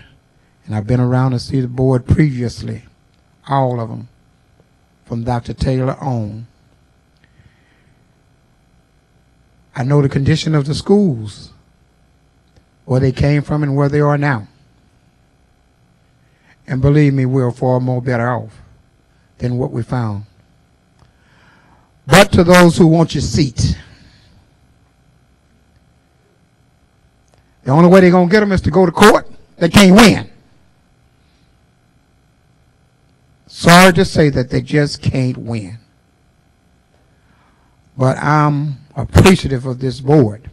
And I've been around to see the board previously, all of them, from Dr. Taylor on. I know the condition of the schools, where they came from and where they are now. And believe me, we're far more better off than what we found. But to those who want your seat, the only way they're going to get them is to go to court. They can't win. Sorry to say that they just can't win. But I'm appreciative of this board.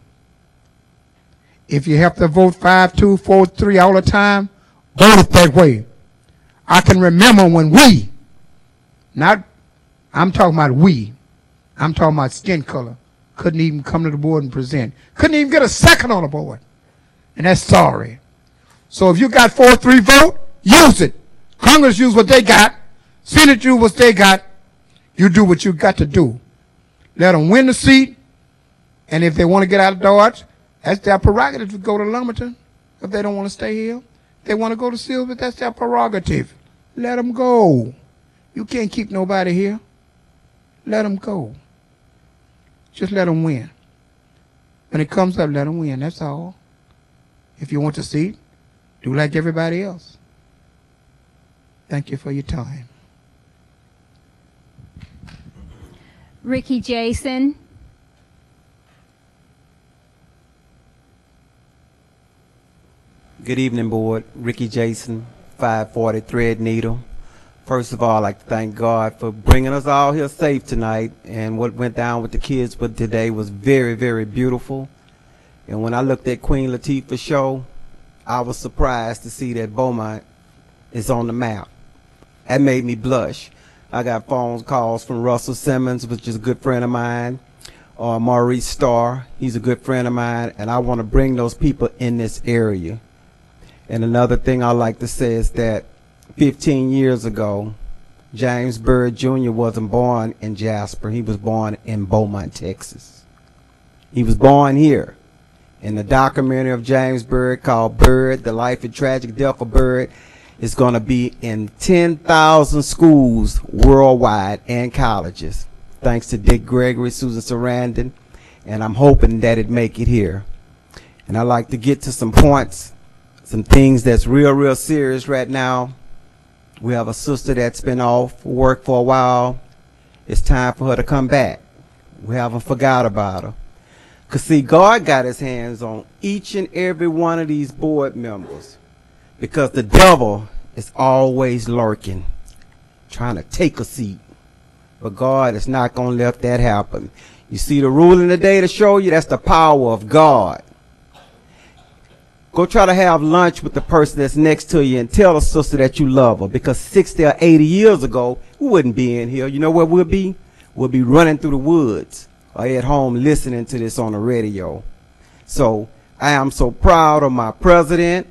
If you have to vote 5-2, 4-3 all the time, vote it that way. I can remember when we, I'm talking about skin color, couldn't even come to the board and present. Couldn't even get a second on the board. And that's sorry. So if you got 4-3 vote, use it. Congress use what they got. Senate use what they got. You do what you got to do. Let them win the seat. And if they want to get out of Dodge, that's their prerogative to go to Lumberton. If they don't want to stay here, if they want to go to Silver, that's their prerogative. Let them go. You can't keep nobody here. Let them go. Just let them win. When it comes up, let them win. That's all. If you want a seat, do like everybody else. Thank you for your time. Ricky Jason. Good evening, board. Ricky Jason, 540 Threadneedle. First of all, I'd like to thank God for bringing us all here safe tonight. And what went down with the kids today was very, very beautiful. And when I looked at Queen Latifah's show, I was surprised to see that Beaumont is on the map. That made me blush. I got phone calls from Russell Simmons, which is a good friend of mine, or Maurice Starr. He's a good friend of mine, and I want to bring those people in this area. And another thing I like to say is that 15 years ago, James Byrd Jr. wasn't born in Jasper. He was born in Beaumont, Texas. He was born here. In the documentary of James Byrd called Byrd, The Life and Tragic Death of Byrd, is going to be in 10,000 schools worldwide and colleges. Thanks to Dick Gregory, Susan Sarandon, and I'm hoping that it make it here. And I'd like to get to some points, some things that's real serious right now. We have a sister that's been off work for a while. It's time for her to come back. We haven't forgot about her. Because see, God got his hands on each and every one of these board members. Because the devil is always lurking, trying to take a seat. But God is not going to let that happen. You see the ruling today to show you that's the power of God. Go try to have lunch with the person that's next to you and tell the sister that you love her. Because 60 or 80 years ago, we wouldn't be in here. You know where we'll be? We'll be running through the woods or at home listening to this on the radio. So I am so proud of my president.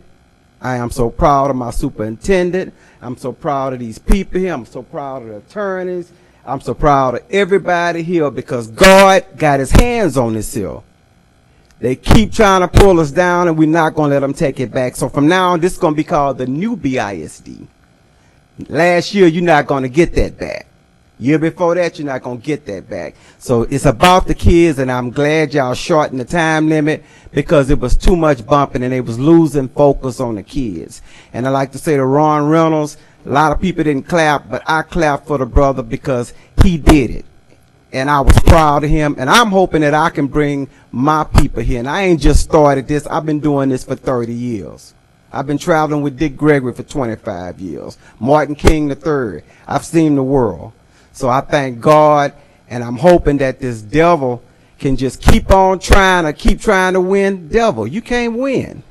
I am so proud of my superintendent. I'm so proud of these people here. I'm so proud of the attorneys. I'm so proud of everybody here because God got his hands on this here. They keep trying to pull us down and we're not going to let them take it back. So from now on, this is going to be called the new BISD. Last year, you're not going to get that back. Year before that, you're not going to get that back. So it's about the kids, and I'm glad y'all shortened the time limit because it was too much bumping and they was losing focus on the kids. And I like to say to Ron Reynolds, a lot of people didn't clap, but I clapped for the brother because he did it. And I was proud of him, and I'm hoping that I can bring my people here. And I ain't just started this. I've been doing this for 30 years. I've been traveling with Dick Gregory for 25 years. Martin King III. I've seen the world. So I thank God, and I'm hoping that this devil can just keep on trying to win. Devil, you can't win.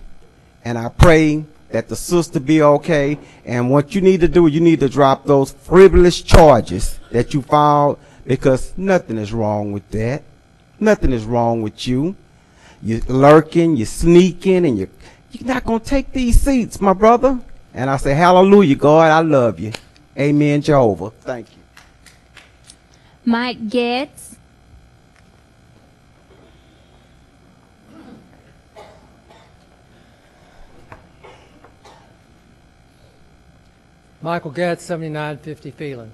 And I pray that the sister be okay. And what you need to do, you need to drop those frivolous charges that you filed, because nothing is wrong with that. Nothing is wrong with you. You're lurking, you're sneaking, and you're not going to take these seats, my brother. And I say, hallelujah, God, I love you. Amen, Jehovah. Thank you. Mike Getz. Michael Getz, 7950 Phelan.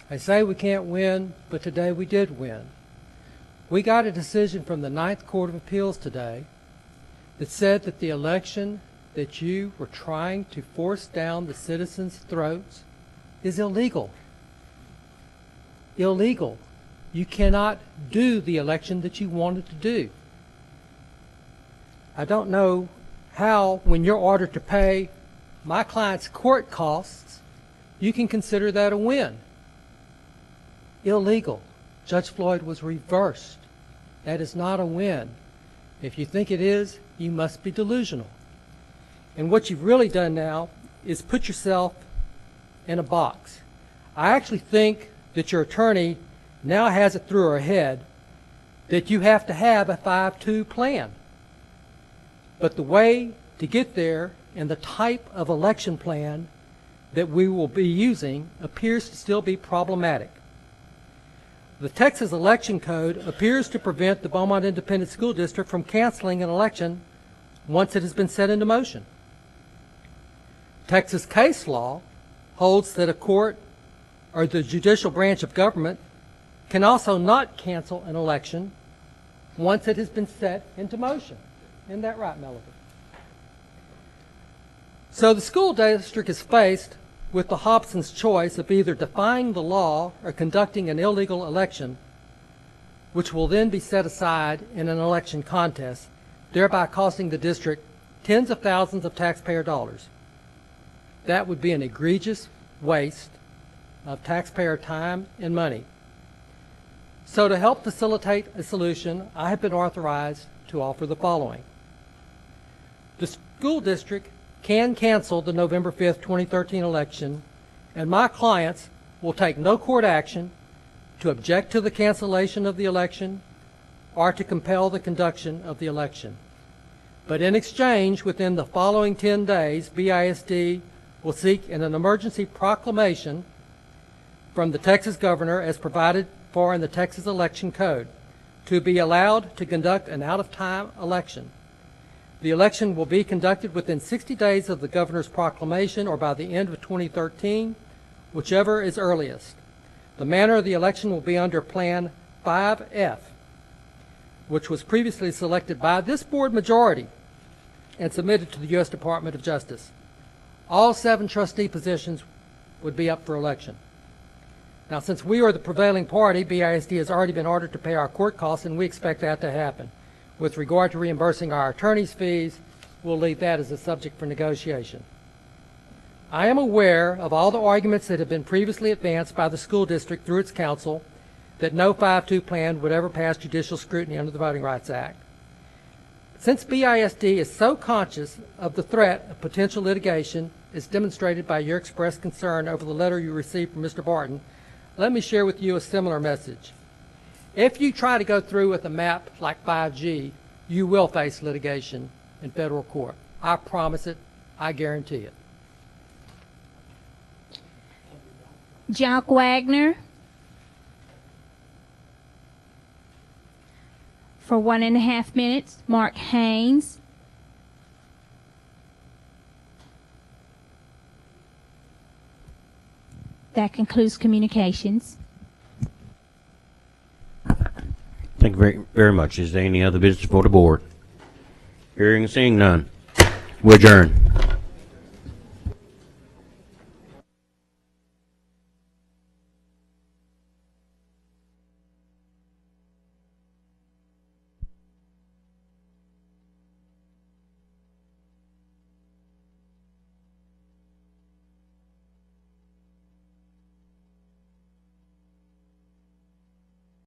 They say we can't win, but today we did win. We got a decision from the Ninth Court of Appeals today that said that the election that you were trying to force down the citizens' throats is illegal. Illegal. You cannot do the election that you wanted to do. I don't know how, when you're ordered to pay my client's court costs, you can consider that a win. Illegal. Judge Floyd was reversed. That is not a win. If you think it is, you must be delusional. And what you've really done now is put yourself in a box. I actually think that your attorney now has it through her head that you have to have a 5-2 plan. But the way to get there and the type of election plan that we will be using appears to still be problematic. The Texas Election Code appears to prevent the Beaumont Independent School District from canceling an election once it has been set into motion. Texas case law holds that a court or the judicial branch of government can also not cancel an election once it has been set into motion. Isn't that right, Melody? So the school district is faced with the Hobson's choice of either defying the law or conducting an illegal election, which will then be set aside in an election contest, thereby costing the district tens of thousands of taxpayer dollars. That would be an egregious waste of taxpayer time and money. So to help facilitate a solution, I have been authorized to offer the following. The school district can cancel the November 5th, 2013 election, and my clients will take no court action to object to the cancellation of the election or to compel the conduction of the election. But in exchange, within the following 10 days, BISD will seek an emergency proclamation from the Texas governor as provided for in the Texas Election Code to be allowed to conduct an out-of-time election. The election will be conducted within 60 days of the governor's proclamation or by the end of 2013, whichever is earliest. The manner of the election will be under Plan 5F, which was previously selected by this board majority and submitted to the U.S. Department of Justice. All 7 trustee positions would be up for election. Now, since we are the prevailing party, BISD has already been ordered to pay our court costs, and we expect that to happen. With regard to reimbursing our attorney's fees, we'll leave that as a subject for negotiation. I am aware of all the arguments that have been previously advanced by the school district through its council that no 5-2 plan would ever pass judicial scrutiny under the Voting Rights Act. Since BISD is so conscious of the threat of potential litigation, as demonstrated by your expressed concern over the letter you received from Mr. Barton, let me share with you a similar message. If you try to go through with a map like 5G, you will face litigation in federal court. I promise it. I guarantee it. Jock Wagner. For 1.5 minutes, Mark Haynes. That concludes communications. Thank you very much. Is there any other business for the board? Hearing and seeing none. We adjourn.